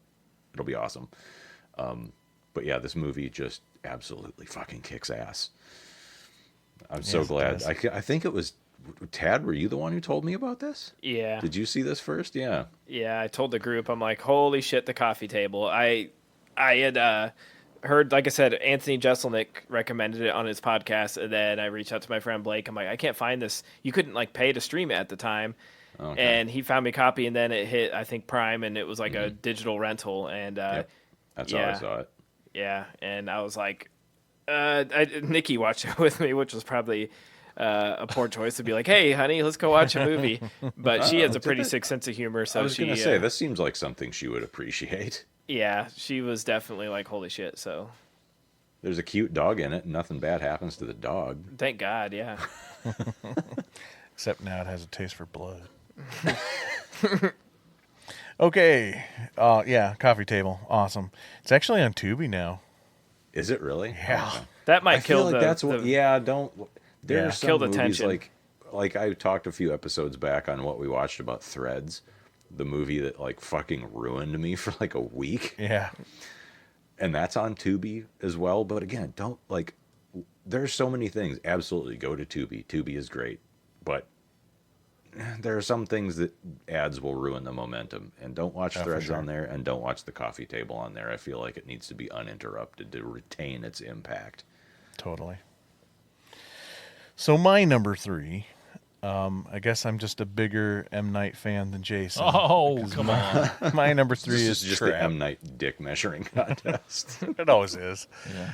It'll be awesome. But yeah, this movie just absolutely fucking kicks ass. I'm so Yes, it glad. does. I think it was Tad. Were you the one who told me about this? Yeah. Did you see this first? Yeah. Yeah, I told the group, I'm like, holy shit, the coffee table. I had heard, like I said, Anthony Jeselnik recommended it on his podcast, and then I reached out to my friend Blake. I'm like, I can't find this. You couldn't like pay to stream it at the time, and he found me a copy, and then it hit I think Prime, and it was like a digital rental, and Yep. That's how I saw it. yeah, and I was like, Nikki watched it with me, which was probably a poor choice to be like, hey, honey, let's go watch a movie. But she has a pretty sick sense of humor, so I was going to say, this seems like something she would appreciate. yeah, she was definitely like, holy shit. So There's a cute dog in it, and nothing bad happens to the dog. thank God, yeah. Except now it has a taste for blood. Okay. Yeah, Coffee Table. Awesome. It's actually on Tubi now. Is it really? Yeah. Okay. That might I feel kill like the. that's what. Yeah, don't. There Yeah. are some Kill the movies tension. like I talked a few episodes back on what we watched about Threads, the movie that like fucking ruined me for like a week, Yeah. and that's on Tubi as well. But again, don't like. There's so many things. Absolutely, go to Tubi. Tubi is great, but there are some things that ads will ruin the momentum. And don't watch for Threads sure. on there, and don't watch the Coffee Table on there. I feel like it needs to be uninterrupted to retain its impact. Totally. So my number 3, I guess I'm just a bigger M. Night fan than Jason. Oh, come on. My number 3 This is is just Trap. the M. Night dick measuring contest. It always is. Yeah.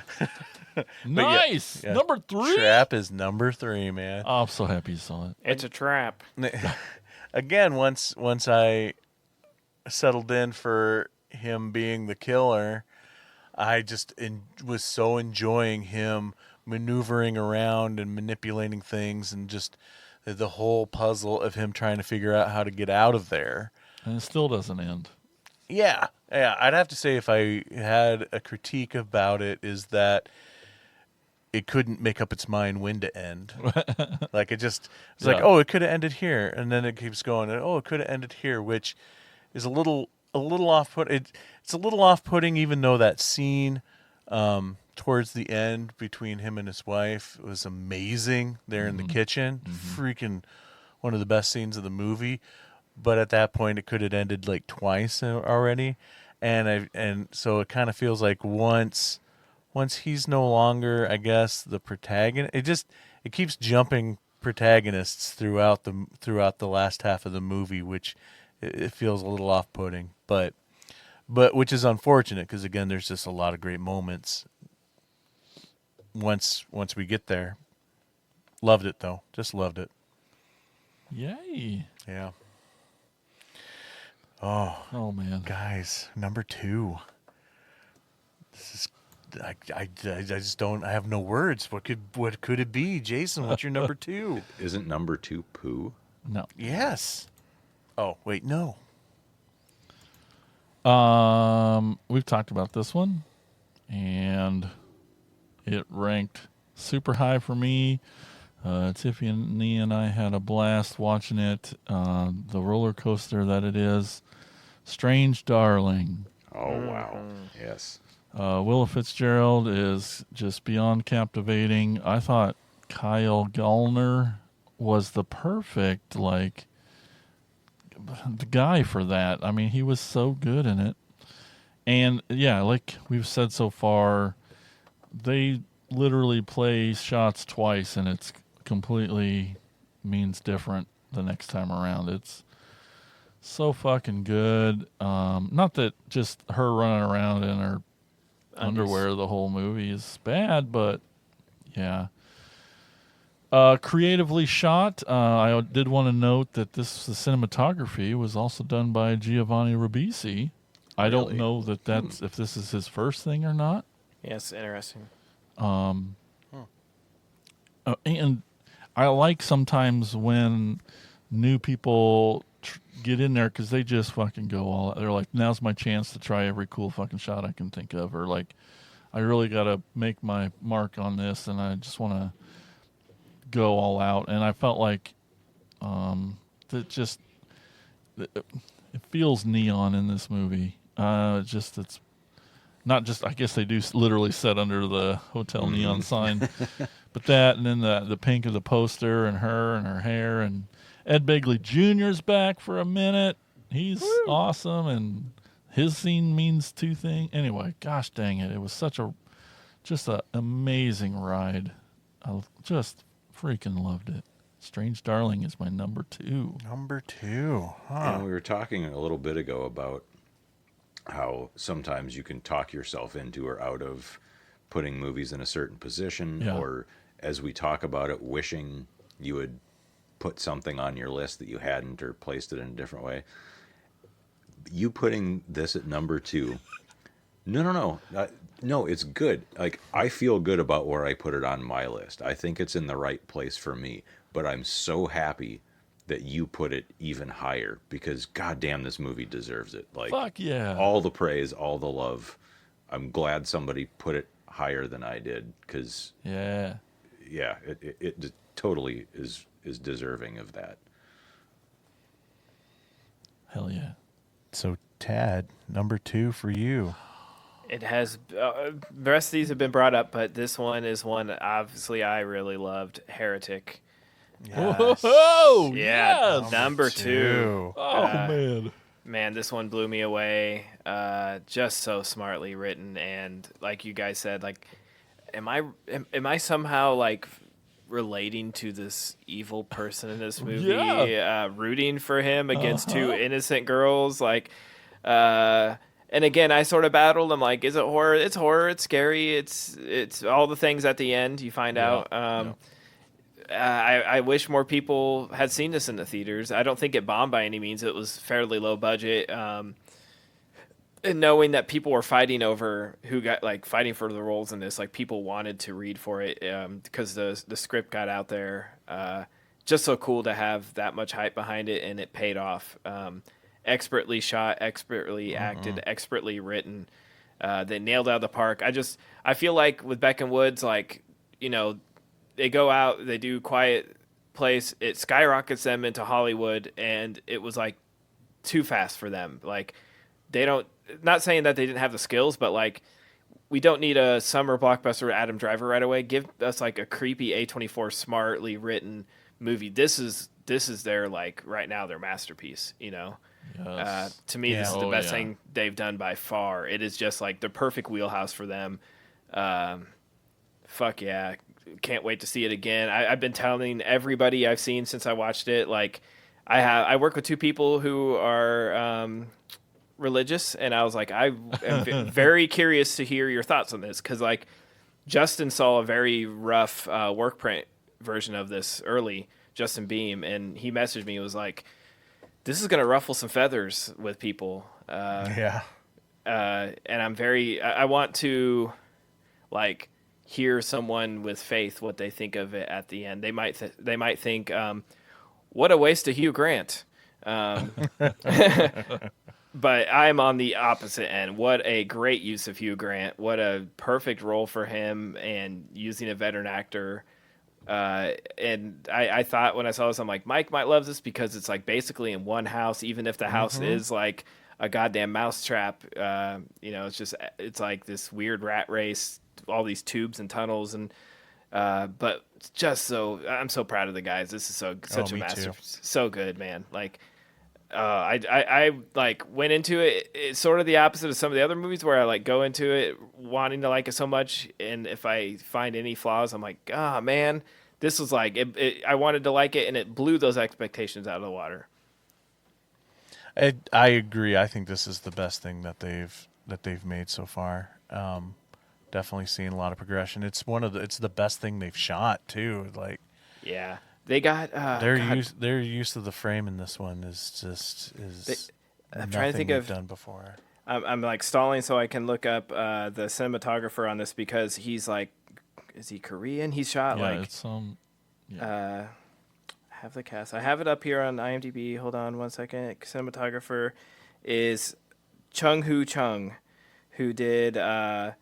Nice. yeah. Number 3. Trap is number 3, man. Oh, I'm so happy you saw it. It's a trap. Again, once I settled in for him being the killer, I just was so enjoying him maneuvering around and manipulating things, and just the whole puzzle of him trying to figure out how to get out of there. And it still doesn't end. Yeah. I'd have to say, if I had a critique about it, is that it couldn't make up its mind when to end. Like it's like, Yeah. oh, it could have ended here, and then it keeps going. And, oh, it could have ended here, which is a little off put. It's a little off putting, even though that scene towards the end between him and his wife was amazing. There in the kitchen, freaking one of the best scenes of the movie. But at that point, it could have ended like twice already, and so it kind of feels like once he's no longer, I guess, the protagonist, it keeps jumping protagonists throughout the last half of the movie, which it feels a little off-putting, but which is unfortunate, because again, there's just a lot of great moments once we get there. Loved it though, just loved it. Yay. Yeah. Oh, man. Guys, number 2. This is, I just don't. I have no words. What could it be, Jason? What's your number 2? Isn't number 2 poo? No. Yes. Oh wait, no. We've talked about this one, and it ranked super high for me. Tiffany and I had a blast watching it. The roller coaster that it is. Strange Darling. Oh, wow. Yes. Willa Fitzgerald is just beyond captivating. I thought Kyle Gallner was the perfect, the guy for that. I mean, he was so good in it. And, yeah, like we've said so far, they literally play shots twice, and it's completely means different the next time around. It's so fucking good. Not that just her running around in her underwear the whole movie is bad, but yeah. Creatively shot. I did want to note that the cinematography was also done by Giovanni Ribisi. I don't Really? know that's if this is his first thing or not. Yes, interesting. And I like sometimes when new people get in there, because they just fucking go all out. They're like, now's my chance to try every cool fucking shot I can think of, or like, I really got to make my mark on this, and I just want to go all out. And I felt like it feels neon in this movie. It's not just, I guess they do literally set under the hotel neon sign, but that, and then the pink of the poster, and her hair, and Ed Begley Jr.'s back for a minute. He's awesome, and his scene means two things. Anyway, gosh dang it. It was just an amazing ride. I just freaking loved it. Strange Darling is my number 2. Number 2. And we were talking a little bit ago about how sometimes you can talk yourself into or out of putting movies in a certain position, Yeah. or as we talk about it, wishing you had put something on your list that you hadn't or placed it in a different way. You putting this at number 2. No, it's good. Like, I feel good about where I put it on my list. I think it's in the right place for me, but I'm so happy that you put it even higher because goddamn, this movie deserves it. Like, Fuck yeah. all the praise, all the love. I'm glad somebody put it higher than I did because Yeah. it totally is deserving of that. Hell yeah. So, Tad, number 2 for you. It has the rest of these have been brought up, but this one is one obviously I really loved. Heretic. Whoa! Yeah, Yes! number 2. Oh, man. Man, this one blew me away. Just so smartly written, and like you guys said, like, am I somehow like relating to this evil person in this movie? Yeah. Rooting for him against two innocent girls, like. And again, I sort of battled. I'm like, is it horror? It's horror. It's scary. It's all the things at the end you find out. I wish more people had seen this in the theaters. I don't think it bombed by any means. It was fairly low budget. And knowing that people were fighting over who got fighting for the roles in this, like people wanted to read for it because the script got out there. Just so cool to have that much hype behind it, and it paid off. Expertly shot, expertly acted, expertly written. They nailed it out of the park. I feel like with Beck and Woods, like, you know, they go out, they do Quiet Place, it skyrockets them into Hollywood, and it was like too fast for them. Like, not saying that they didn't have the skills, but like, we don't need a summer blockbuster Adam Driver right away. Give us like a creepy A24 smartly written movie. This is their, like, right now, their masterpiece, you know? Yes. To me, this is the best thing they've done by far. It is just like the perfect wheelhouse for them. Fuck yeah. Can't wait to see it again. I've been telling everybody I've seen since I watched it. Like, I work with 2 people who are religious, and I was like, I am very curious to hear your thoughts on this, because like Justin saw a very rough work print version of this early, Justin Beam, and he messaged me. It was like, this is going to ruffle some feathers with people. Yeah. And I want to, like, hear someone with faith what they think of it at the end. They might think, what a waste of Hugh Grant. But I'm on the opposite end. What a great use of Hugh Grant. What a perfect role for him, and using a veteran actor. And I thought when I saw this, I'm like, Mike might love this because it's like basically in one house, even if the house is like a goddamn mousetrap. You know, it's like this weird rat race, all these tubes and tunnels, and but it's just so, I'm so proud of the guys. This is such a masterpiece. So good, man. Like, I like went into it. It's sort of the opposite of some of the other movies where I like go into it wanting to like it so much, and if I find any flaws, I'm like, man, this was like I wanted to like it, and it blew those expectations out of the water. I agree. I think this is the best thing that they've made so far. Definitely seeing a lot of progression. It's the best thing they've shot too. Like, yeah. They got their use of the frame in this one is I'm trying to think of done before. I'm like stalling so I can look up the cinematographer on this, because he's like, is he Korean? He's shot It's I have the cast. I have it up here on IMDb. Hold on one second. Cinematographer is Chung-Hoo Chung, who did The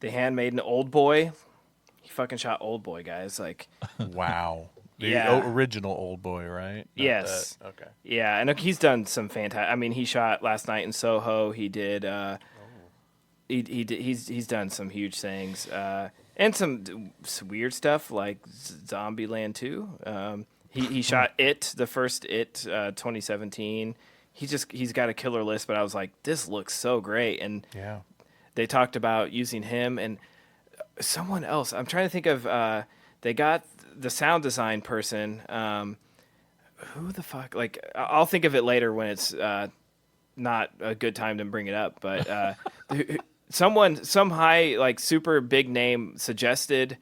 Handmaiden, Old Boy. He fucking shot Old Boy, guys. Like, wow. The original Old Boy, right? Yes. Okay. Yeah, and he's done some fantastic. I mean, he shot Last Night in Soho. He did. He's done some huge things, and some weird stuff like Zombieland 2. He shot It, the first It, 2017. he's got a killer list. But I was like, this looks so great, and Yeah. they talked about using him and someone else. I'm trying to think of. They got the sound design person. Who the fuck? Like, I'll think of it later when it's not a good time to bring it up. But some high, like, super big name suggested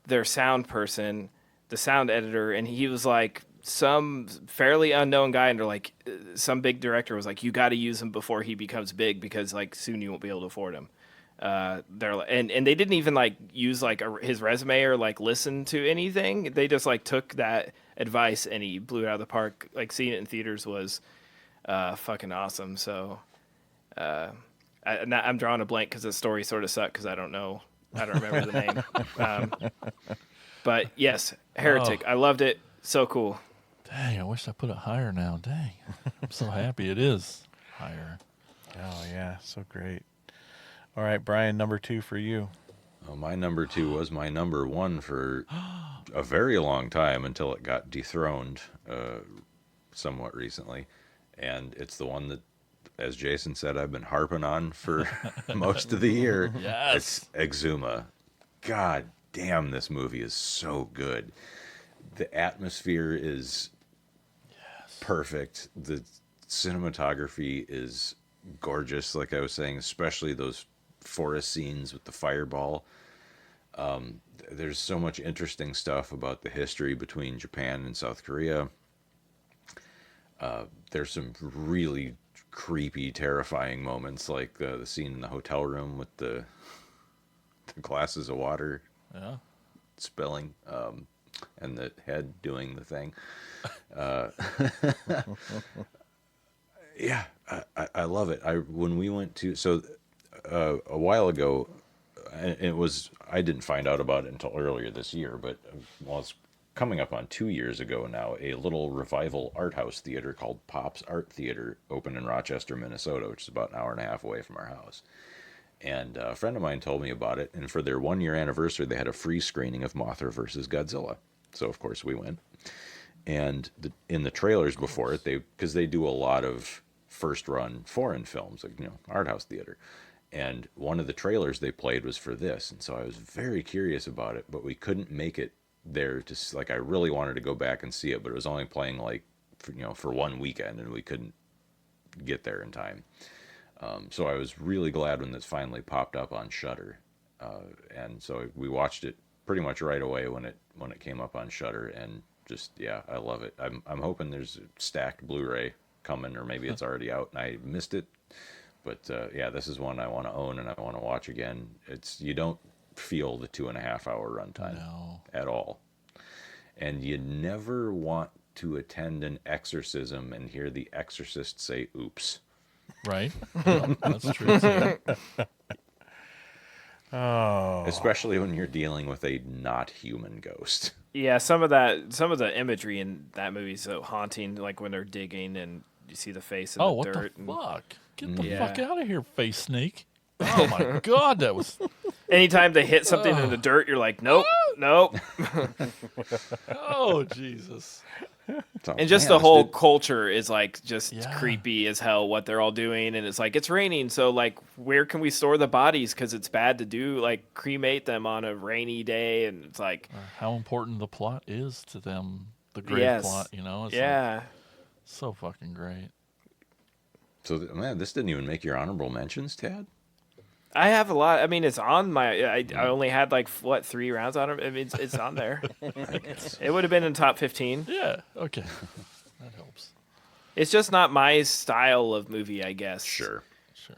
their sound person, the sound editor, and he was like some fairly unknown guy, and they're like, some big director was like, you got to use him before he becomes big because like soon you won't be able to afford him. And they didn't even like use like his resume or like listen to anything. They just like took that advice and he blew it out of the park. Like, seeing it in theaters was fucking awesome. So I'm drawing a blank because the story sort of sucked because I don't remember the name. But yes, Heretic. I loved it. So cool. Dang, I wish I put it higher now. Dang. I'm so happy it is higher. Oh, yeah. So great. All right, Brian, number 2 for you. Well, my number 2 was my number 1 for a very long time until it got dethroned somewhat recently. And it's the one that, as Jason said, I've been harping on for most of the year. Yes. It's Exuma. God damn, this movie is so good. The atmosphere is perfect. The cinematography is gorgeous, like I was saying, especially those forest scenes with the fireball. There's so much interesting stuff about the history between Japan and South Korea. There's some really creepy, terrifying moments, like the scene in the hotel room with the glasses of water spilling, and the head doing the thing. Yeah, I love it. When we went to a while ago, and I didn't find out about it until earlier this year, but it's coming up on 2 years ago now. A little revival art house theater called Pop's Art Theater opened in Rochester, Minnesota, which is about an hour and a half away from our house. And a friend of mine told me about it, and for their 1-year anniversary, they had a free screening of Mothra vs. Godzilla. So of course we went. And in the trailers before it, because they do a lot of first-run foreign films, like, art house theater. And one of the trailers they played was for this, and so I was very curious about it, but we couldn't make it there. I really wanted to go back and see it, but it was only playing for one weekend, and we couldn't get there in time. So I was really glad when this finally popped up on Shudder, and so we watched it pretty much right away when it came up on Shudder, and just I love it. I'm hoping there's a stacked Blu-ray coming, or maybe it's already out and I missed it. But this is one I want to own and I want to watch again. You don't feel the 2.5-hour runtime at all, and you never want to attend an exorcism and hear the exorcist say "oops." Right? Yeah, that's true too. Oh. Especially when you're dealing with a not human ghost. Yeah, some of the imagery in that movie is so haunting, like when they're digging and you see the face in the What dirt. the fuck? Get the Yeah. fuck out of here, face snake. Oh my god, that was... Anytime they hit something in the dirt, you're like, nope, nope. Oh, Jesus. And just the whole culture is like just creepy as hell what they're all doing. And it's like, it's raining. So like, where can we store the bodies? Because it's bad to do, like, cremate them on a rainy day. And it's like, How important the plot is to them. The grave plot, It's like, so fucking great. So, man, this didn't even make your honorable mentions, Tad? I have a lot. I mean, it's on my. I only had like 3 rounds on it. I mean, it's on there. It would have been in top 15. Yeah, okay. That helps. It's just not my style of movie, I guess. Sure.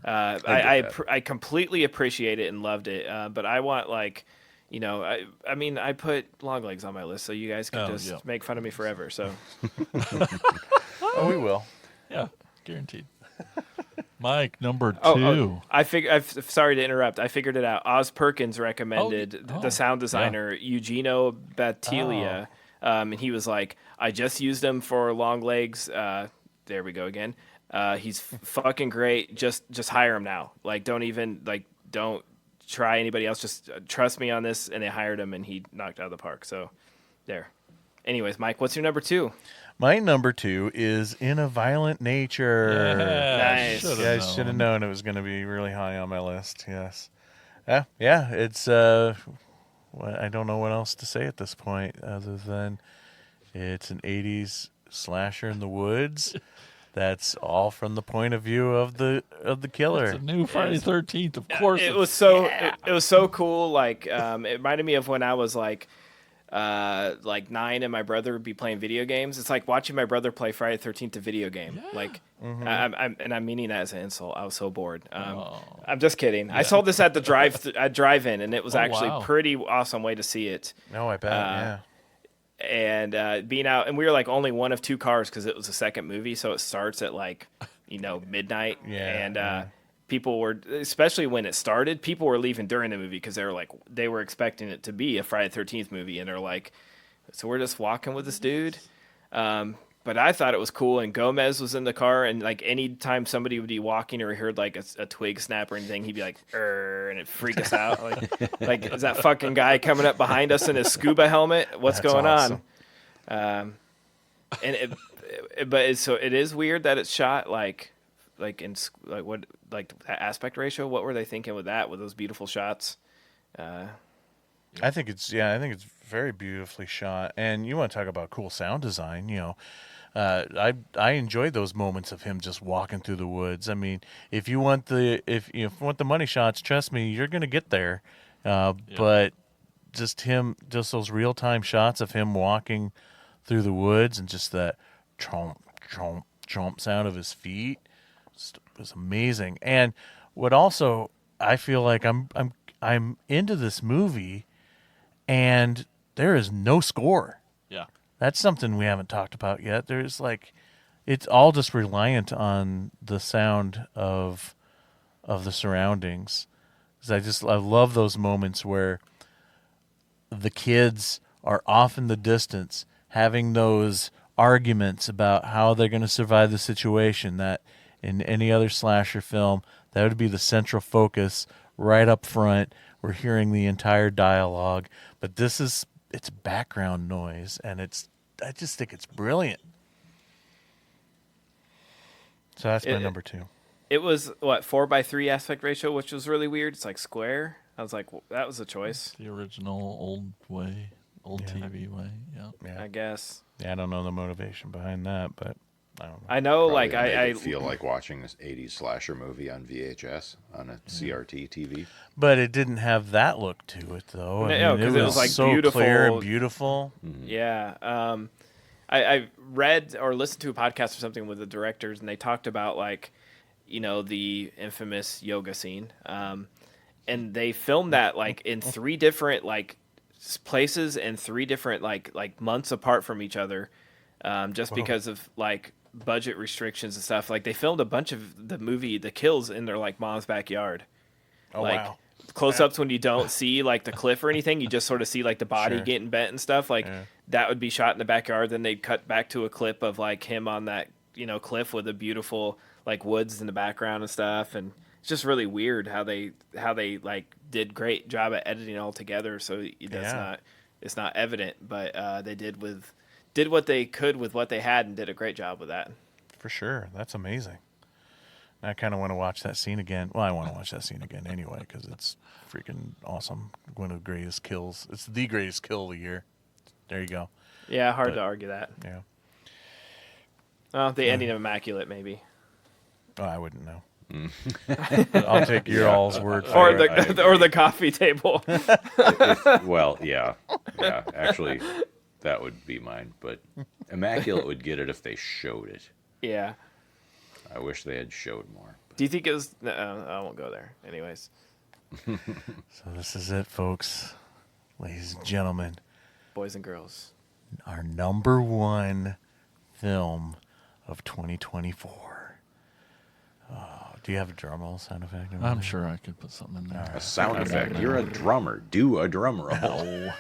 I completely appreciate it and loved it. But I want I mean, I put Longlegs on my list, so you guys can make fun of me forever. So. Oh, we will. Yeah, guaranteed. Mike, number 2. Sorry to interrupt. I figured it out. Oz Perkins recommended the sound designer Eugenio Battaglia, and he was like, "I just used him for Longlegs." There we go again. He's fucking great. Just hire him now. Like, don't try anybody else. Just trust me on this. And they hired him, and he knocked out of the park. So, there. Anyways, Mike, what's your number 2? My number 2 is In a Violent Nature. Nice. Yeah, I should have known it was going to be really high on my list. Yes. Yeah, it's I don't know what else to say at this point other than it's an 80s slasher in the woods. That's all from the point of view of the killer. It's a new Friday 13th, of course. It was so it was so cool. Like it reminded me of when I was like 9 and my brother would be playing video games. It's like watching my brother play Friday the 13th, a video game. Yeah. Like I'm meaning that as an insult. I was so bored. I'm just kidding. Yeah. I saw this at the drive-in, and it was actually pretty awesome way to see it. No, I bet. Yeah. And being out, and we were like only one of 2 cars because it was the second movie, so it starts at like midnight. Yeah. And people were, especially when it started, people were leaving during the movie because they were expecting it to be a Friday the 13th movie, and they're like, so we're just walking with this dude. But I thought it was cool, and Gomez was in the car, and like anytime somebody would be walking or he heard like a twig snap or anything, he'd be like, and it'd freak us out. Like is that fucking guy coming up behind us in his scuba helmet? What's That's going awesome. on? And it is weird that it's shot like what that aspect ratio. What were they thinking with that, with those beautiful shots? I think it's very beautifully shot, and you want to talk about cool sound design. I enjoyed those moments of him just walking through the woods. I mean, if you want the money shots, trust me, you're gonna get there. But just those real time shots of him walking through the woods and just that chomp chomp chomp sound of his feet was amazing. And what also I feel like I'm into this movie, and there is no score. Yeah. That's something we haven't talked about yet. There's it's all just reliant on the sound of the surroundings. 'Cause I love those moments where the kids are off in the distance having those arguments about how they're going to survive the situation. That in any other slasher film, that would be the central focus right up front. We're hearing the entire dialogue, but it's background noise, and I just think it's brilliant. So that's my number 2. It was 4:3 aspect ratio, which was really weird. It's like square. I was like, well, that was a choice. The original old TV way. Yeah. I guess. Yeah, I don't know the motivation behind that, but I don't know. I know, Probably like to make I it feel like watching this 80s slasher movie on VHS on a CRT TV. But it didn't have that look to it, though. No, 'cause it was, like, so beautiful. clear and beautiful. Yeah. I read or listened to a podcast or something with the directors, and they talked about the infamous yoga scene. And they filmed that in 3 different places and 3 different like months apart from each other, just because of budget restrictions and stuff. Like they filmed a bunch of the movie, the kills, in their mom's backyard. Oh, wow. Close-ups when you don't see the cliff or anything, you just sort of see the body Sure. getting bent and stuff. That would be shot in the backyard. Then they'd cut back to a clip of him on that cliff with the beautiful woods in the background and stuff. And it's just really weird how they did great job at editing all together. So it's not evident, but they did what they could with what they had and did a great job with that. For sure. That's amazing. I kind of want to watch that scene again. Well, I want to watch that scene again anyway because it's freaking awesome. One of the greatest kills. It's the greatest kill of the year. There you go. Yeah, hard to argue that. Yeah. Well, the ending of Immaculate, maybe. Oh, I wouldn't know. I'll take your all's word for Or it. or the coffee table. Well, yeah. Actually, that would be mine. But Immaculate would get it if they showed it. Yeah. I wish they had showed more. Do you think it was... No, I won't go there. Anyways. So this is it, folks. Ladies and gentlemen. Boys and girls. Our number 1 film of 2024. Do you have a drum roll sound effect? I'm sure I could put something in there. A sound effect. You're a drummer. Do a drum roll. No.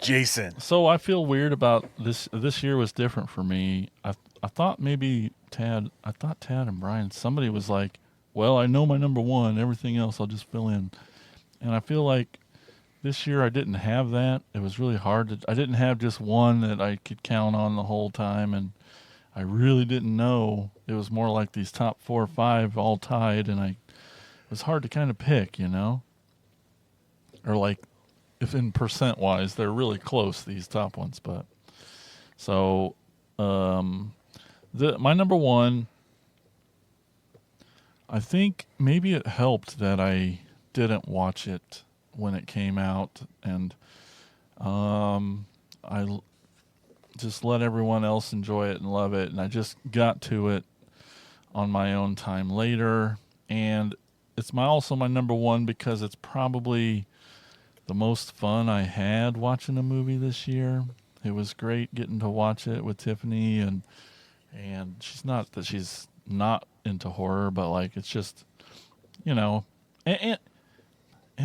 Jason. So I feel weird about this. This year was different for me. I thought maybe Tad and Brian, somebody was like, well, I know my number 1. Everything else I'll just fill in. And I feel like this year I didn't have that. It was really hard. I didn't have just one that I could count on the whole time, and I really didn't know. It was more like these top 4 or 5 all tied, and it was hard to kind of pick, or like if in percent wise they're really close, these top ones. But so my number one, I think maybe it helped that I didn't watch it when it came out, and I just let everyone else enjoy it and love it, and I just got to it on my own time later. And it's also my number one because it's probably the most fun I had watching a movie this year. It was great getting to watch it with Tiffany, and she's not that she's not into horror, but like it's just, and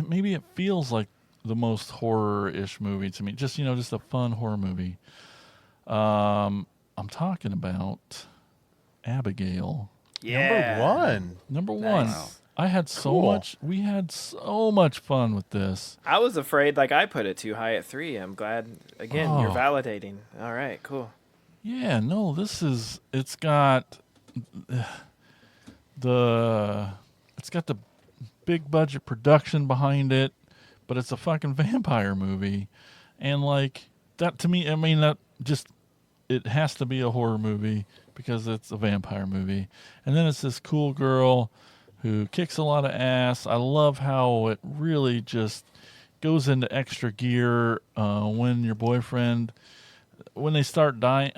maybe it feels like the most horror-ish movie to me. Just just a fun horror movie. I'm talking about Abigail. Yeah. Number one. Number one. Nice. I had so Cool. much. We had so much fun with this. I was afraid I put it too high at 3. I'm glad again you're Oh. validating. All right, cool. Yeah, no, it's got the big budget production behind it, but it's a fucking vampire movie. And like that to me, I mean that just it has to be a horror movie because it's a vampire movie. And then it's this cool girl who kicks a lot of ass. I love how it really just goes into extra gear when your boyfriend, when they start dying,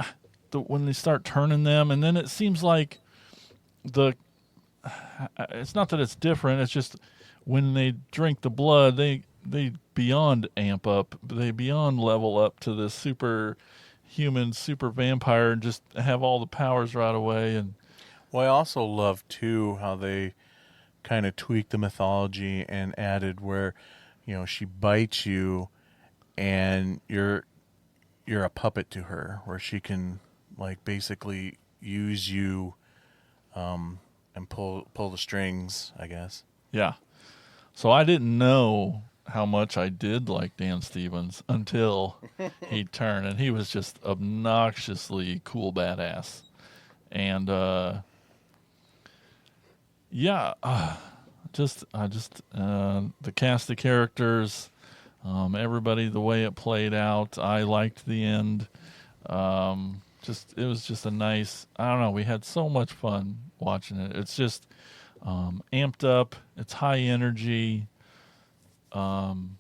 when they start turning them, and then it seems like it's not that it's different. It's just when they drink the blood, they beyond amp up, they beyond level up to this super human, super vampire, and just have all the powers right away. And Well, I also love too how they kind of tweaked the mythology and added where, she bites you, and you're a puppet to her, where she can like basically use you, and pull the strings, I guess. yeah, so I didn't know how much I did like Dan Stevens until he turned, and he was just obnoxiously cool badass. And the cast of characters, everybody, the way it played out, I liked the end. It was just a nice, I don't know, we had so much fun watching it. It's just amped up, it's high energy. I'm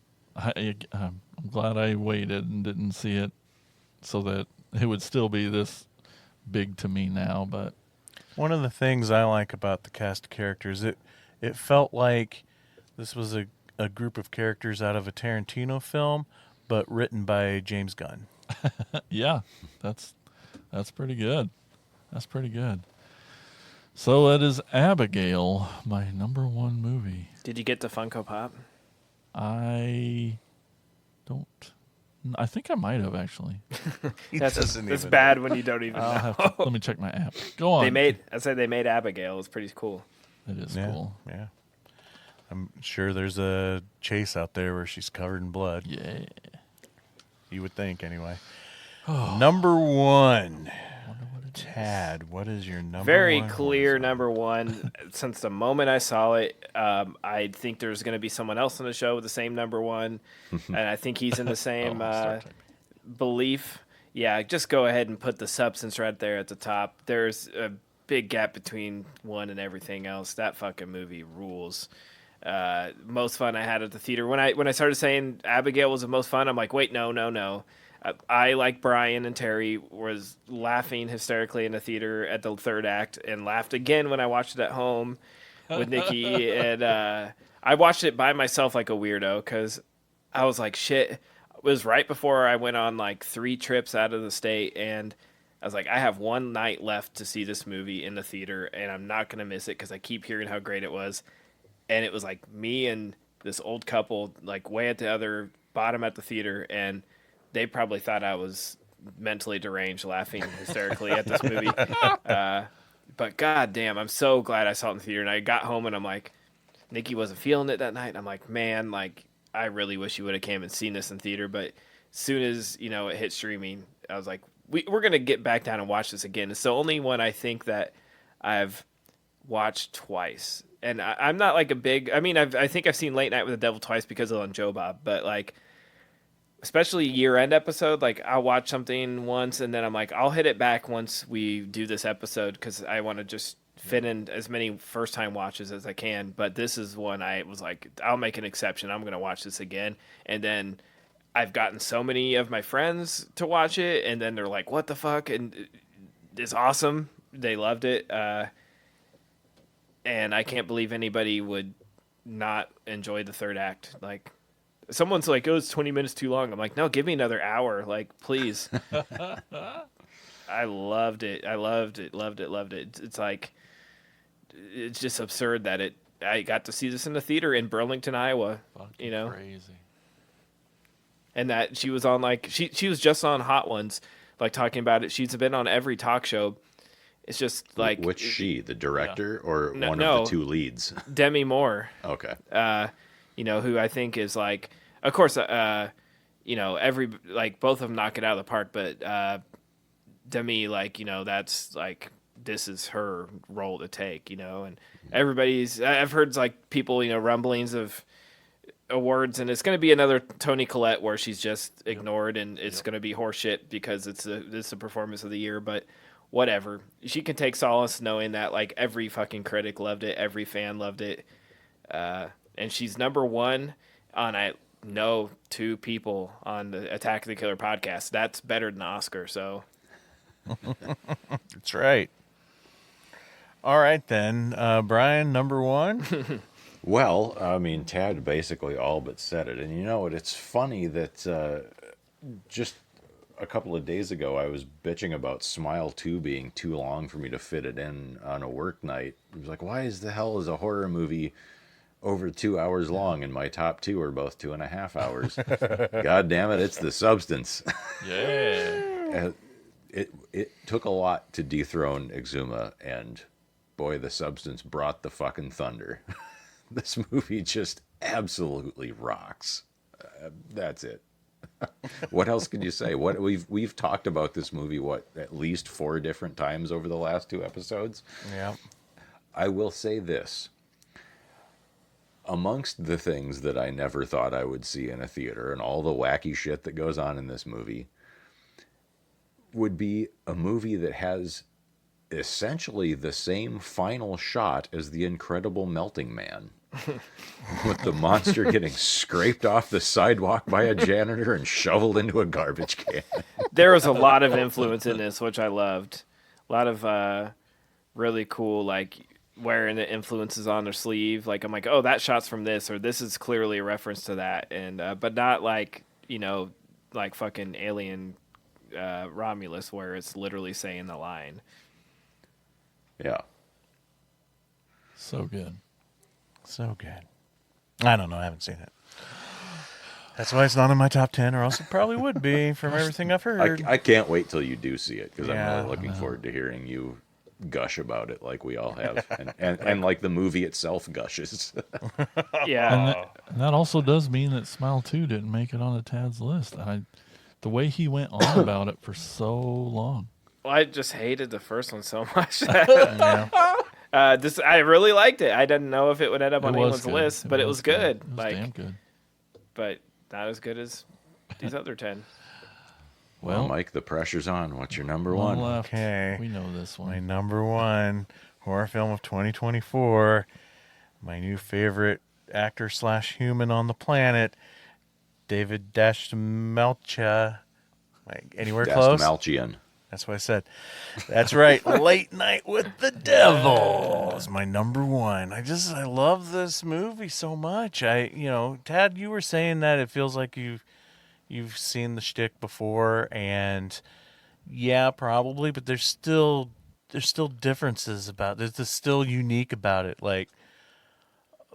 glad I waited and didn't see it so that it would still be this big to me now. But One of the things I like about the cast of characters, it felt like this was a group of characters out of a Tarantino film, but written by James Gunn. yeah, that's pretty good. That's pretty good. So it is Abigail, my number one movie. Did you get the Funko Pop? I think I might have actually. That's bad when you don't even I'll know. have to, let me check my app. Go on. They made Abigail. It's pretty cool. It is Yeah, cool. yeah. I'm sure there's a chase out there where she's covered in blood. Yeah. You would think, anyway. Number one. Tad, what is your number Very one? clear number one. Since the moment I saw it, I think there's going to be someone else on the show with the same number one, and I think he's in the same Star Trek. belief. Yeah, just go ahead and put the substance right there at the top. There's a big gap between one and everything else. That fucking movie rules. Most fun I had at the theater. When I started saying Abigail was the most fun, I'm like, wait, no. I, like Brian and Terry, was laughing hysterically in the theater at the third act and laughed again when I watched it at home with Nikki. And I watched it by myself like a weirdo because I was like, shit. It was right before I went on like 3 trips out of the state, and I was like, I have one night left to see this movie in the theater, and I'm not going to miss it because I keep hearing how great it was. And it was like me and this old couple, like way at the other bottom at the theater, and they probably thought I was mentally deranged, laughing hysterically at this movie. But goddamn, I'm so glad I saw it in the theater. And I got home and I'm like, Nikki wasn't feeling it that night. I'm like, man, like I really wish you would have came and seen this in theater. But as soon as it hit streaming, I was like, we're gonna get back down and watch this again. It's the only one I think that I've watched twice, and I'm not like a big. I mean, I think I've seen Late Night with the Devil twice because of on Joe Bob, but like, especially year-end episode, like I'll watch something once and then I'm like, I'll hit it back once we do this episode because I want to just fit in as many first-time watches as I can. But this is one I was like, I'll make an exception. I'm going to watch this again. And then I've gotten so many of my friends to watch it, and then they're like, what the fuck? And it's awesome. They loved it. And I can't believe anybody would not enjoy the third act. Like, someone's like, oh, it's 20 minutes too long. I'm like, no, give me another hour. Like, please. I loved it. I loved it. It's like, it's just absurd that I got to see this in the theater in Burlington, Iowa, Fucking crazy. and that she was on like, she was just on Hot Ones, like talking about it. She's been on every talk show. It's just like, Which she, the director, or one no. of the two leads? Demi Moore. Okay. Who I think is like, of course, every, like, both of them knock it out of the park, but Demi, like, that's like, this is her role to take, and I've heard like people, rumblings of awards, and it's going to be another Toni Collette where she's just ignored, and it's going to be horseshit because it's the performance of the year, but whatever. She can take solace knowing that like every fucking critic loved it, every fan loved it, and she's number one on I know 2 people on the Attack of the Killer podcast. That's better than the Oscar. So That's right. All right, then. Brian, number 1. Well, I mean, Tad basically all but said it. And you know what? It's funny that just a couple of days ago, I was bitching about Smile 2 being too long for me to fit it in on a work night. It was like, why is the hell is a horror movie over 2 hours long, and my top 2 are both 2.5 hours? God damn it, it's the substance. Yeah. It took a lot to dethrone Exuma, and boy, the substance brought the fucking thunder. This movie just absolutely rocks. That's it. What else could you say? What we've talked about this movie at least 4 different times over the last 2 episodes. Yeah. I will say this. Amongst the things that I never thought I would see in a theater and all the wacky shit that goes on in this movie would be a movie that has essentially the same final shot as The Incredible Melting Man. With the monster getting scraped off the sidewalk by a janitor and shoveled into a garbage can. there was a lot of influence in this, which I loved. A lot of really cool, like, wearing the influences on their sleeve. Like, I'm like, oh, that shot's from this, or this is clearly a reference to that. And but not like, like fucking Alien Romulus, where it's literally saying the line. Yeah. So good. So good. I don't know. I haven't seen it. That's why it's not in my top 10, or else it probably would be from everything I've heard. I can't wait till you do see it, because Yeah, I'm really looking forward to hearing you gush about it like we all have. And like the movie itself gushes. Yeah. And that also does mean that Smile 2 didn't make it on the Tad's list. The way he went on about it for so long. Well, I just hated the first one so much. Yeah. I really liked it. I didn't know if it would end up on It was anyone's good. list, but it was good. It was Like, damn good. but not as good as these other 10. Well, Well, Mike, the pressure's on. What's your number one one? left. Okay. We know this My one. number 1 horror film of 2024. My new favorite actor / human on the planet, David Dastmalchian. Anywhere close? Dastmalchian. That's what I said. That's right. Late Night with the Devil is my number 1. I love this movie so much. Tad, you were saying that it feels like you've seen the shtick before, and yeah, probably, but there's still differences about it. It's still unique about it. Like,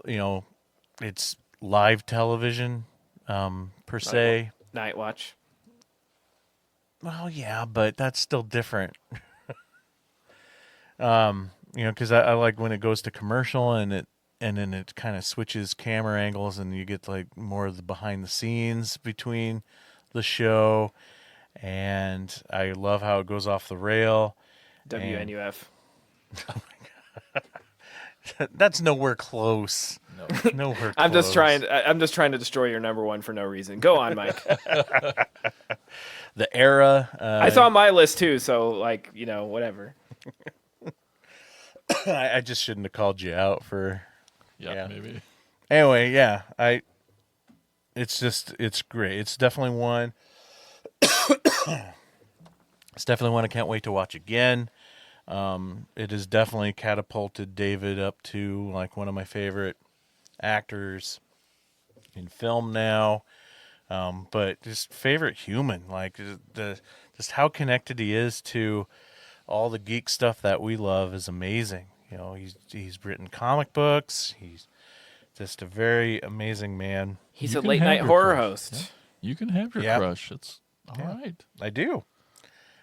it's live television, per se. Night Watch. Well, yeah, but that's still different. Because I like when it goes to commercial and and then it kind of switches camera angles, and you get like more of the behind the scenes between the show. And I love how it goes off the rail. WNUF. That's nowhere close. No. Nowhere close. I'm just trying to destroy your number one for no reason. Go on, Mike. The era. I saw my list too, so like, whatever. I just shouldn't have called you out for. Yeah, maybe. Anyway, yeah, it's great. It's definitely one. It's definitely one I can't wait to watch again. It has definitely catapulted David up to like one of my favorite actors in film now. But just favorite human, like just how connected he is to all the geek stuff that we love is amazing. He's written comic books. He's just a very amazing man. He's You a can late have night your horror crush. host. You can have your Yep. crush. It's all right. I do.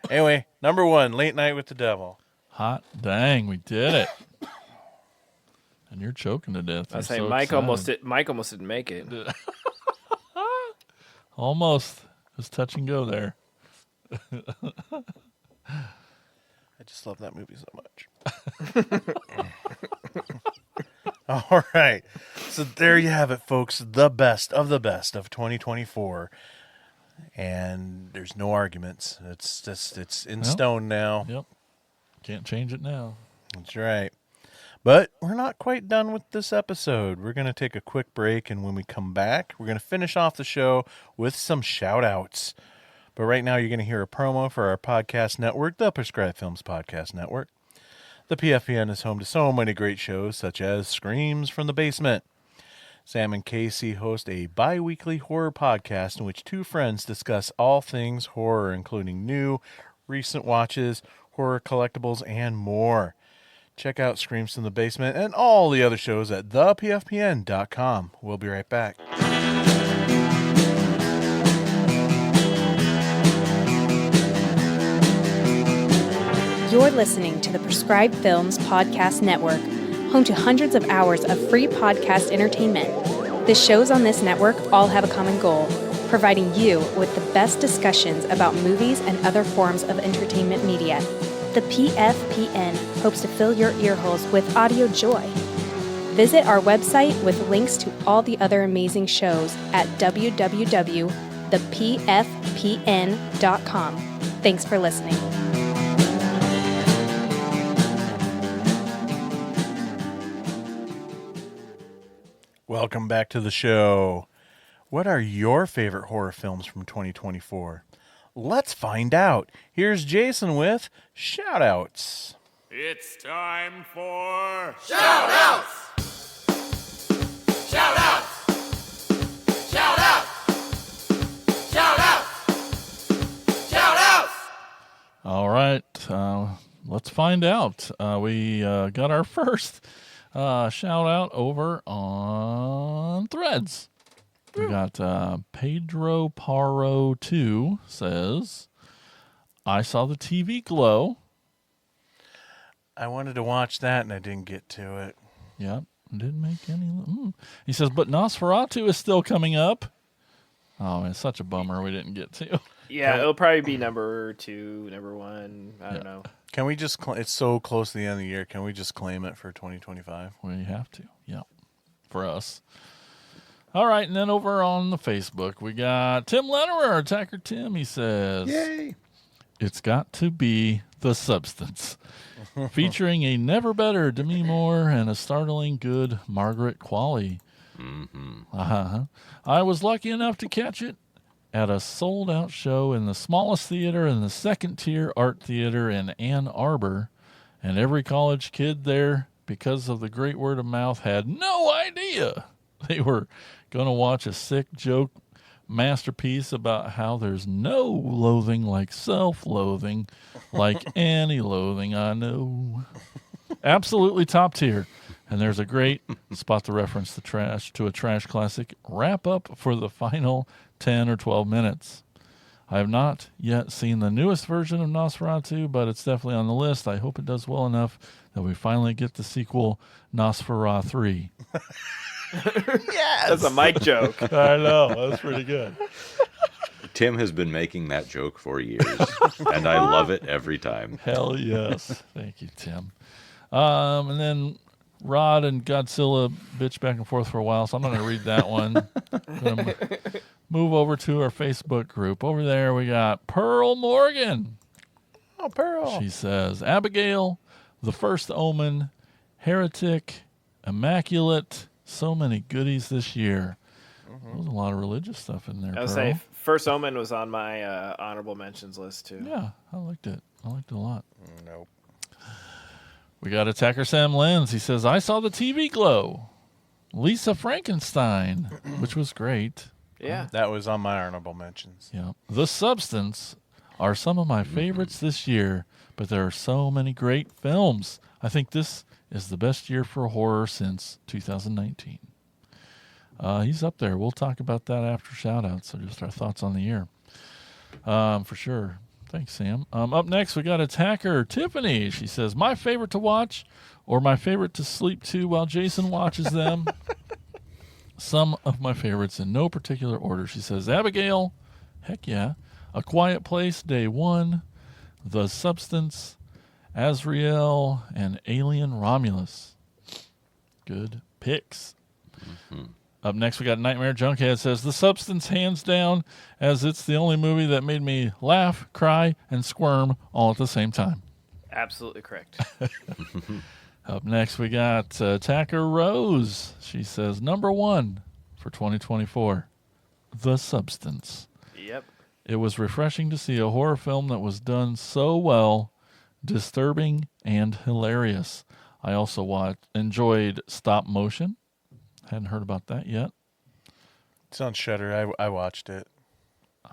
Anyway, number 1, Late Night with the Devil. Hot dang, we did it. And you're choking to death. I You're say so Mike almost excited. didn't make it. Almost. It was touch and go there. I just love that movie so much. All right. So there you have it, folks. The best of 2024. And there's no arguments. It's in stone now. Yep. Can't change it now. That's right. But we're not quite done with this episode. We're going to take a quick break, and when we come back, we're going to finish off the show with some shout-outs. But right now, you're going to hear a promo for our podcast network, the Prescribed Films Podcast Network. The PFPN is home to so many great shows, such as Screams from the Basement. Sam and Casey host a bi-weekly horror podcast in which two friends discuss all things horror, including new, recent watches, horror collectibles, and more. Check out Screams from the Basement and all the other shows at thepfpn.com. We'll be right back. You're listening to the Prescribed Films Podcast Network, home to hundreds of hours of free podcast entertainment. The shows on this network all have a common goal, providing you with the best discussions about movies and other forms of entertainment media. The PFPN hopes to fill your earholes with audio joy. Visit our website with links to all the other amazing shows at www.thepfpn.com. Thanks for listening. Welcome back to the show. What are your favorite horror films from 2024? Let's find out. Here's Jason with shout-outs. It's time for All right. Let's find out. We got our first shout out over on Threads. We got Pedro Paro 2 says, I saw the TV Glow. I wanted to watch that and I didn't get to it. Yep. Didn't make any. He says, but Nosferatu is still coming up. Oh, it's such a bummer we didn't get to. Yeah, it'll probably be number 2, number 1. I don't know. Can we just, it's so close to the end of the year, can we just claim it for 2025? We have to. Yep. For us. All right. And then over on the Facebook, we got Tim Lederer, Attacker Tim. He says, Yay! It's got to be The Substance, featuring a never better Demi Moore and a startling good Margaret Qualley. I was lucky enough to catch it at a sold-out show in the smallest theater in the second-tier art theater in Ann Arbor, and every college kid there, because of the great word of mouth, had no idea they were going to watch a sick joke masterpiece about how there's no loathing like self-loathing, like any loathing I know. Absolutely top tier. And there's a great spot the reference to a trash classic wrap up for the final 10 or 12 minutes. I have not yet seen the newest version of Nosferatu, but it's definitely on the list. I hope it does well enough that we finally get the sequel, Nosferatu 3. That's a Mike joke. I know, that's pretty good. Tim has been making that joke for years, and I love it every time. Hell yes. Thank you, Tim. And then Rod and Godzilla bitch back and forth for a while, so I'm not going to read that one. Gonna move over to our Facebook group. Over there we got Pearl Morgan. Oh, Pearl. She says, Abigail, The First Omen, Heretic, Immaculate, so many goodies this year. There's a lot of religious stuff in there, I would Pearl. say First Omen was on my honorable mentions list too. Yeah, I liked it. I liked it a lot. Nope. We got Attacker Sam Lenz. He says, I saw the TV Glow. Lisa Frankenstein, which was great. Yeah. That was on my honorable mentions. Yeah. The Substance are some of my favorites this year, but there are so many great films. I think this is the best year for horror since 2019. He's up there. We'll talk about that after shout-outs, so just our thoughts on the year. For sure. Thanks, Sam. Up next, we got Attacker Tiffany. She says, my favorite to watch or my favorite to sleep to while Jason watches them. Some of my favorites in no particular order. She says, Abigail, heck yeah. A Quiet Place, Day 1. The Substance, Azrael, and Alien Romulus. Good picks. Up next, we got Nightmare Junkhead says, The Substance, hands down, as it's the only movie that made me laugh, cry, and squirm all at the same time. Absolutely correct. Up next, we got Attacker Rose. She says, number 1 for 2024, The Substance. Yep. It was refreshing to see a horror film that was done so well, disturbing, and hilarious. I also enjoyed stop motion. Hadn't heard about that yet. It's on Shudder. I watched it.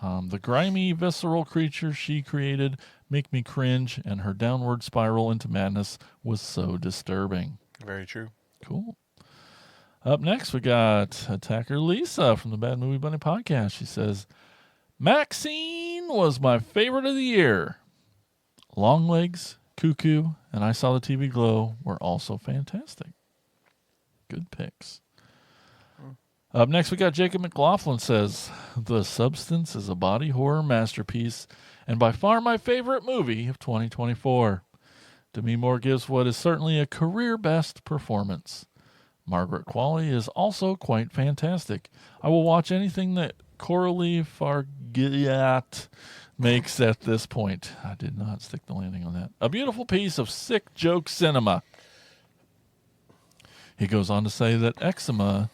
The grimy, visceral creatures she created make me cringe, and her downward spiral into madness was so disturbing. Very true. Cool. Up next, we got Attacker Lisa from the Bad Movie Bunny podcast. She says, Maxine was my favorite of the year. Longlegs, Cuckoo, and I Saw the TV Glow were also fantastic. Good picks. Up next, we got Jacob McLaughlin says, The Substance is a body horror masterpiece and by far my favorite movie of 2024. Demi Moore gives what is certainly a career best performance. Margaret Qualley is also quite fantastic. I will watch anything that Coralie Fargiat makes at this point. I did not stick the landing on that. A beautiful piece of sick joke cinema. He goes on to say that Exuma,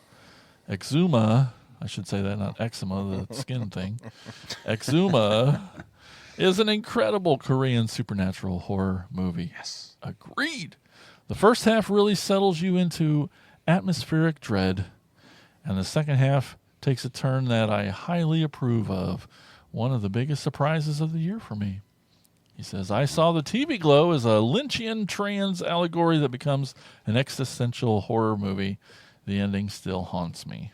I should say that, not eczema, the skin thing. Exuma is an incredible Korean supernatural horror movie. Yes. Agreed. The first half really settles you into atmospheric dread, and the second half takes a turn that I highly approve of. One of the biggest surprises of the year for me. He says, I Saw the TV Glow as a Lynchian trans allegory that becomes an existential horror movie. The ending still haunts me.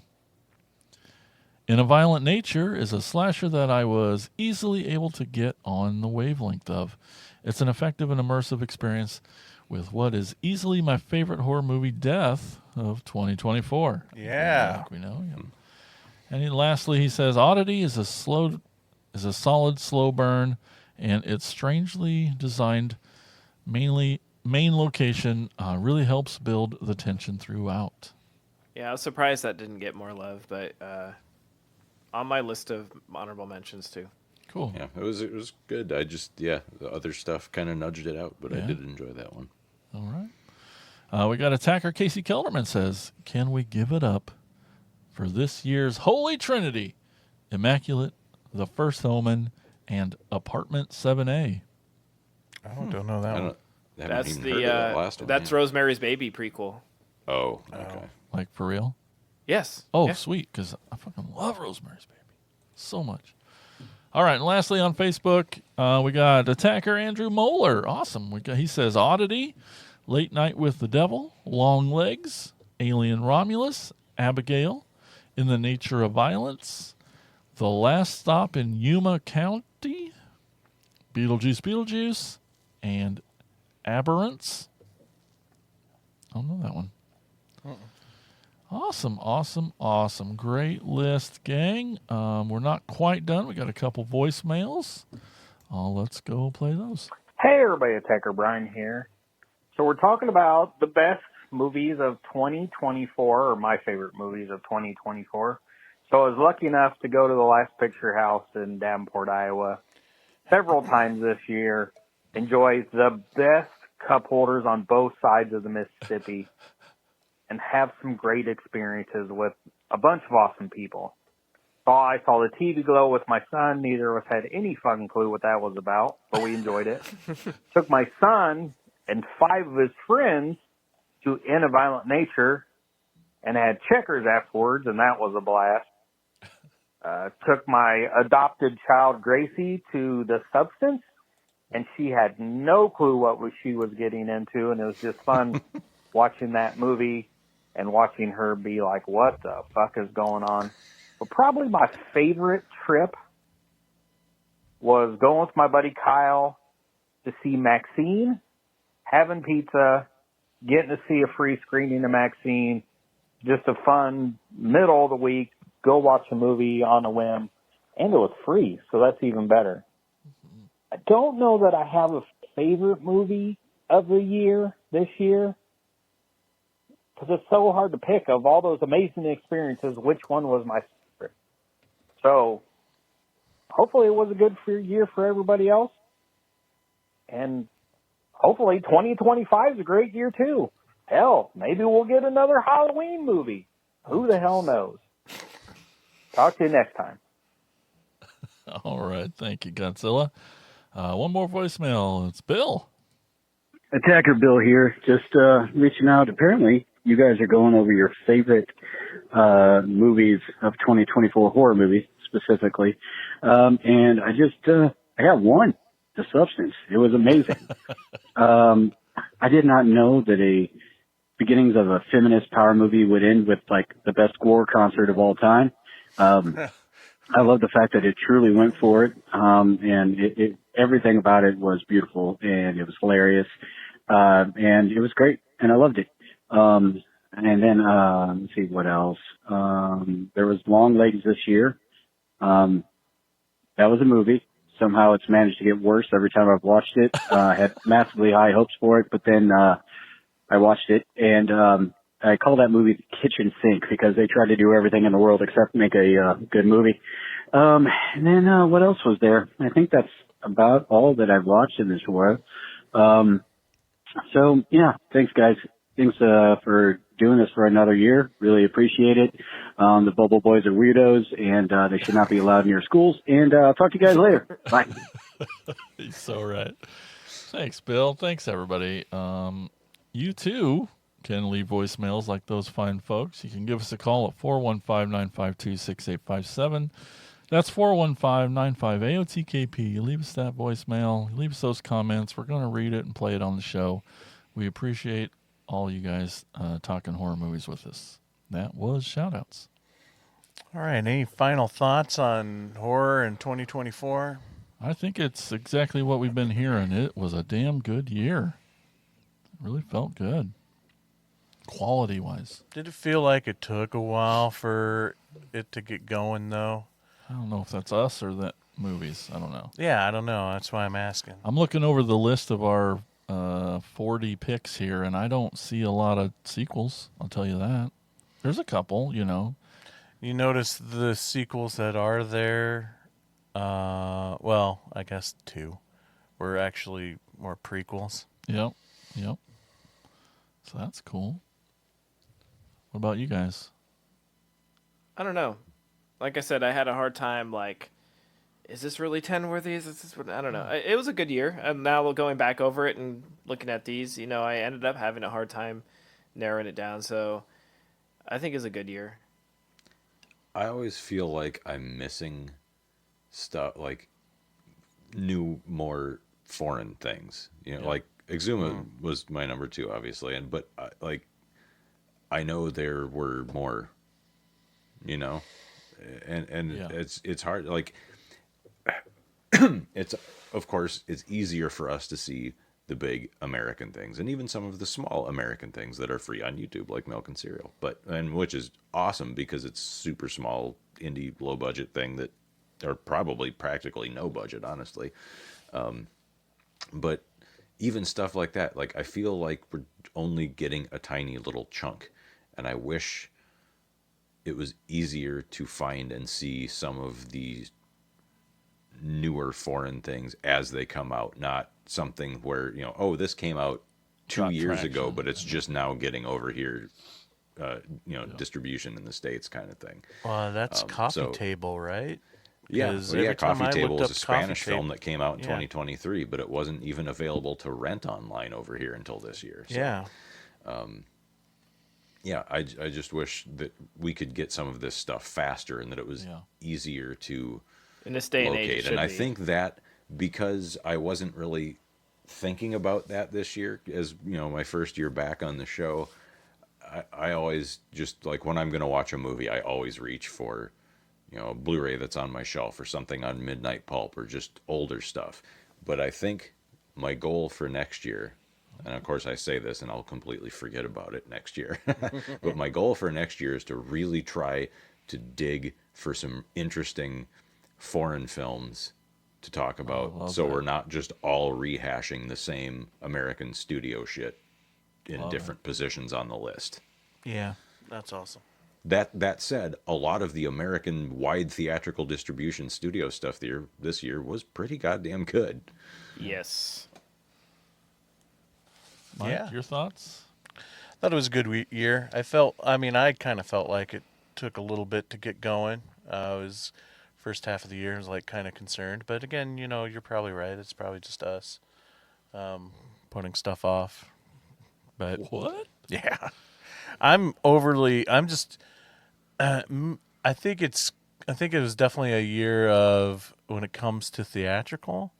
In a Violent Nature is a slasher that I was easily able to get on the wavelength of. It's an effective and immersive experience with what is easily my favorite horror movie, Death, of 2024. Yeah. Like we know. Yeah. And lastly, he says, Oddity is a solid slow burn, and its strangely designed main location really helps build the tension throughout. Yeah, I was surprised that didn't get more love, but on my list of honorable mentions too. Cool. Yeah, it was good. The other stuff kind of nudged it out, but I did enjoy that one. All right. We got Attacker Casey Kelderman says, can we give it up for this year's Holy Trinity, Immaculate, The First Omen, and Apartment 7A? Don't know that one. That's heard of that last one. That's Rosemary's Baby prequel. Oh, okay. Like, for real? Yes. Oh, Yeah. sweet, because I fucking love Rosemary's Baby so much. All right, and lastly on Facebook, we got Attacker Andrew Moeller. Awesome. He says, Oddity, Late Night with the Devil, Long Legs, Alien Romulus, Abigail, In the Nature of Violence, The Last Stop in Yuma County, Beetlejuice, and Aberrants. I don't know that one. Awesome. Great list, gang. We're not quite done. We got a couple voicemails. Let's go play those. Hey everybody, Attacker Brian here. So we're talking about the best movies of 2024, or my favorite movies of 2024. So I was lucky enough to go to the Last Picture House in Davenport, Iowa, several times this year. Enjoy the best cup holders on both sides of the Mississippi, and have some great experiences with a bunch of awesome people. So I saw the TV Glow with my son. Neither of us had any fucking clue what that was about, but we enjoyed it. Took my son and 5 of his friends to In a Violent Nature and had checkers afterwards, and that was a blast. Took my adopted child, Gracie, to The Substance, and she had no clue what she was getting into, and it was just fun watching that movie and watching her be like, what the fuck is going on? But probably my favorite trip was going with my buddy Kyle to see Maxine, having pizza, getting to see a free screening of Maxine, just a fun middle of the week, go watch a movie on a whim, and it was free, so that's even better. I don't know that I have a favorite movie of the year this year, because it's so hard to pick. Of all those amazing experiences, which one was my favorite? So hopefully it was a good year for everybody else. And hopefully 2025 is a great year too. Hell, maybe we'll get another Halloween movie. Who the hell knows? Talk to you next time. All right. Thank you, Godzilla. One more voicemail. It's Bill. Attacker Bill here. Just reaching out. Apparently, you guys are going over your favorite movies of 2024, horror movies specifically. And I got one, The Substance. It was amazing. I did not know that a beginnings of a feminist power movie would end with like the best gore concert of all time. I love the fact that it truly went for it. And everything about it was beautiful, and it was hilarious. And it was great, and I loved it. And then, let's see what else. There was Long Legs this year. That was a movie. Somehow it's managed to get worse every time I've watched it. I had massively high hopes for it, but then, I watched it, and, I call that movie The Kitchen Sink because they tried to do everything in the world except make a good movie. And then, what else was there? I think that's about all that I've watched in this war. So yeah, thanks guys. Thanks, for doing this for another year. Really appreciate it. The Bubble Boys are weirdos, and they should not be allowed in your schools. And I'll talk to you guys later. Bye. He's so right. Thanks, Bill. Thanks, everybody. You too can leave voicemails like those fine folks. You can give us a call at 415-952-6857. That's 415-95-AOTKP. You leave us that voicemail. You leave us those comments. We're going to read it and play it on the show. We appreciate all you guys talking horror movies with us. That was Shoutouts. All right. Any final thoughts on horror in 2024? I think it's exactly what we've been hearing. It was a damn good year. It really felt good. Quality-wise. Did it feel like it took a while for it to get going, though? I don't know if that's us or that movies. I don't know. Yeah, I don't know. That's why I'm asking. I'm looking over the list of our 40 picks here, and I don't see a lot of sequels. I'll tell you that. There's a couple, you know. You notice the sequels that are there, well, I guess 2 were actually more prequels. Yep. So that's cool. What about you guys? I don't know. Like I said, I had a hard time, like, is this really 10 worthy? Is this what? I don't know. It was a good year. And now going back over it and looking at these, you know, I ended up having a hard time narrowing it down. So I think it's a good year. I always feel like I'm missing stuff, like new, more foreign things. You know, like Exuma was my number 2, obviously, but I know there were more. You know, and Yeah. it's hard. Like, it's of course it's easier for us to see the big American things and even some of the small American things that are free on YouTube, like Milk and Cereal, and which is awesome because it's super small indie low budget thing that, or probably practically no budget, honestly. But even stuff like that, like I feel like we're only getting a tiny little chunk, and I wish it was easier to find and see some of these newer foreign things as they come out, not something where, oh, this came out 2 Got years ago, traction. but it's just now getting over here, distribution in the States kind of thing. That's Coffee so- Table, right? Yeah, 'Cause well, every time Coffee I Table looked was a up Coffee Spanish film Table- that came out in Yeah. 2023, but it wasn't even available to rent online over here until this year. So, Yeah. yeah, I just wish that we could get some of this stuff faster and that it was Yeah. easier to In this day and age, it locate. should And I be. think that because I wasn't really thinking about that this year, as my first year back on the show, I always just, like, when I'm going to watch a movie, I always reach for a Blu-ray that's on my shelf or something on Midnight Pulp or just older stuff. But I think my goal for next year, and of course I say this and I'll completely forget about it next year, but my goal for next year is to really try to dig for some interesting foreign films to talk about, love so that. we're not just all rehashing the same American studio shit in Love different positions on the list. Yeah. That's awesome. That said, a lot of the American wide theatrical distribution studio stuff this year was pretty goddamn good. Yes. Mike, Yeah. your thoughts? Thought it was a good year. I kind of felt like it took a little bit to get going. It was first half of the year, I was like kind of concerned. But again, you're probably right. It's probably just us putting stuff off. But What? yeah, I think it was definitely a year of, when it comes to theatrical,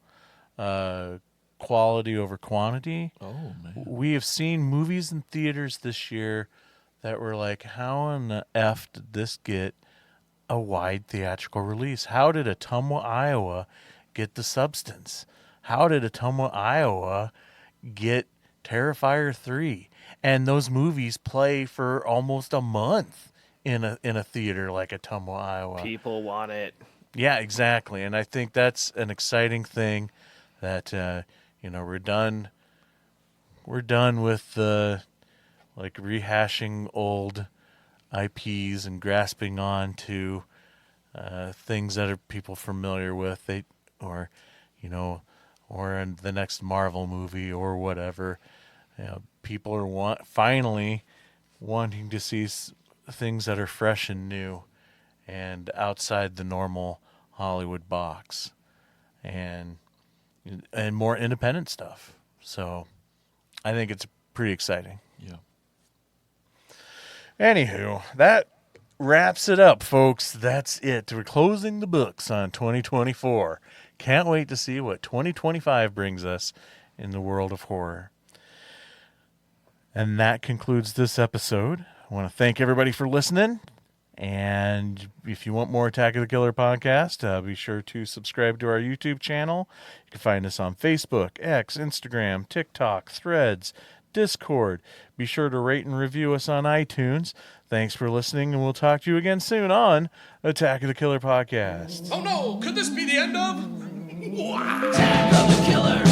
quality over quantity. Oh, man. We have seen movies in theaters this year that were like, how in the F did this get a wide theatrical release? How did Ottumwa, Iowa get The Substance? How did Ottumwa, Iowa get Terrifier 3? And those movies play for almost a month in a theater like Ottumwa, Iowa. People want it. Yeah, exactly. And I think that's an exciting thing that we're done with like rehashing old IPs and grasping on to things that are people familiar with, or in the next Marvel movie or whatever. People are finally wanting to see things that are fresh and new and outside the normal Hollywood box, and more independent stuff. So I think it's pretty exciting. Yeah. Anywho, that wraps it up, folks. That's it. We're closing the books on 2024. Can't wait to see what 2025 brings us in the world of horror. And that concludes this episode. I want to thank everybody for listening. And if you want more Attack of the Killer podcast, be sure to subscribe to our YouTube channel. You can find us on Facebook, X, Instagram, TikTok, Threads, Discord. Be sure to rate and review us on iTunes. Thanks for listening, and we'll talk to you again soon on Attack of the Killer podcast. Oh no, could this be the end of? Attack of the Killer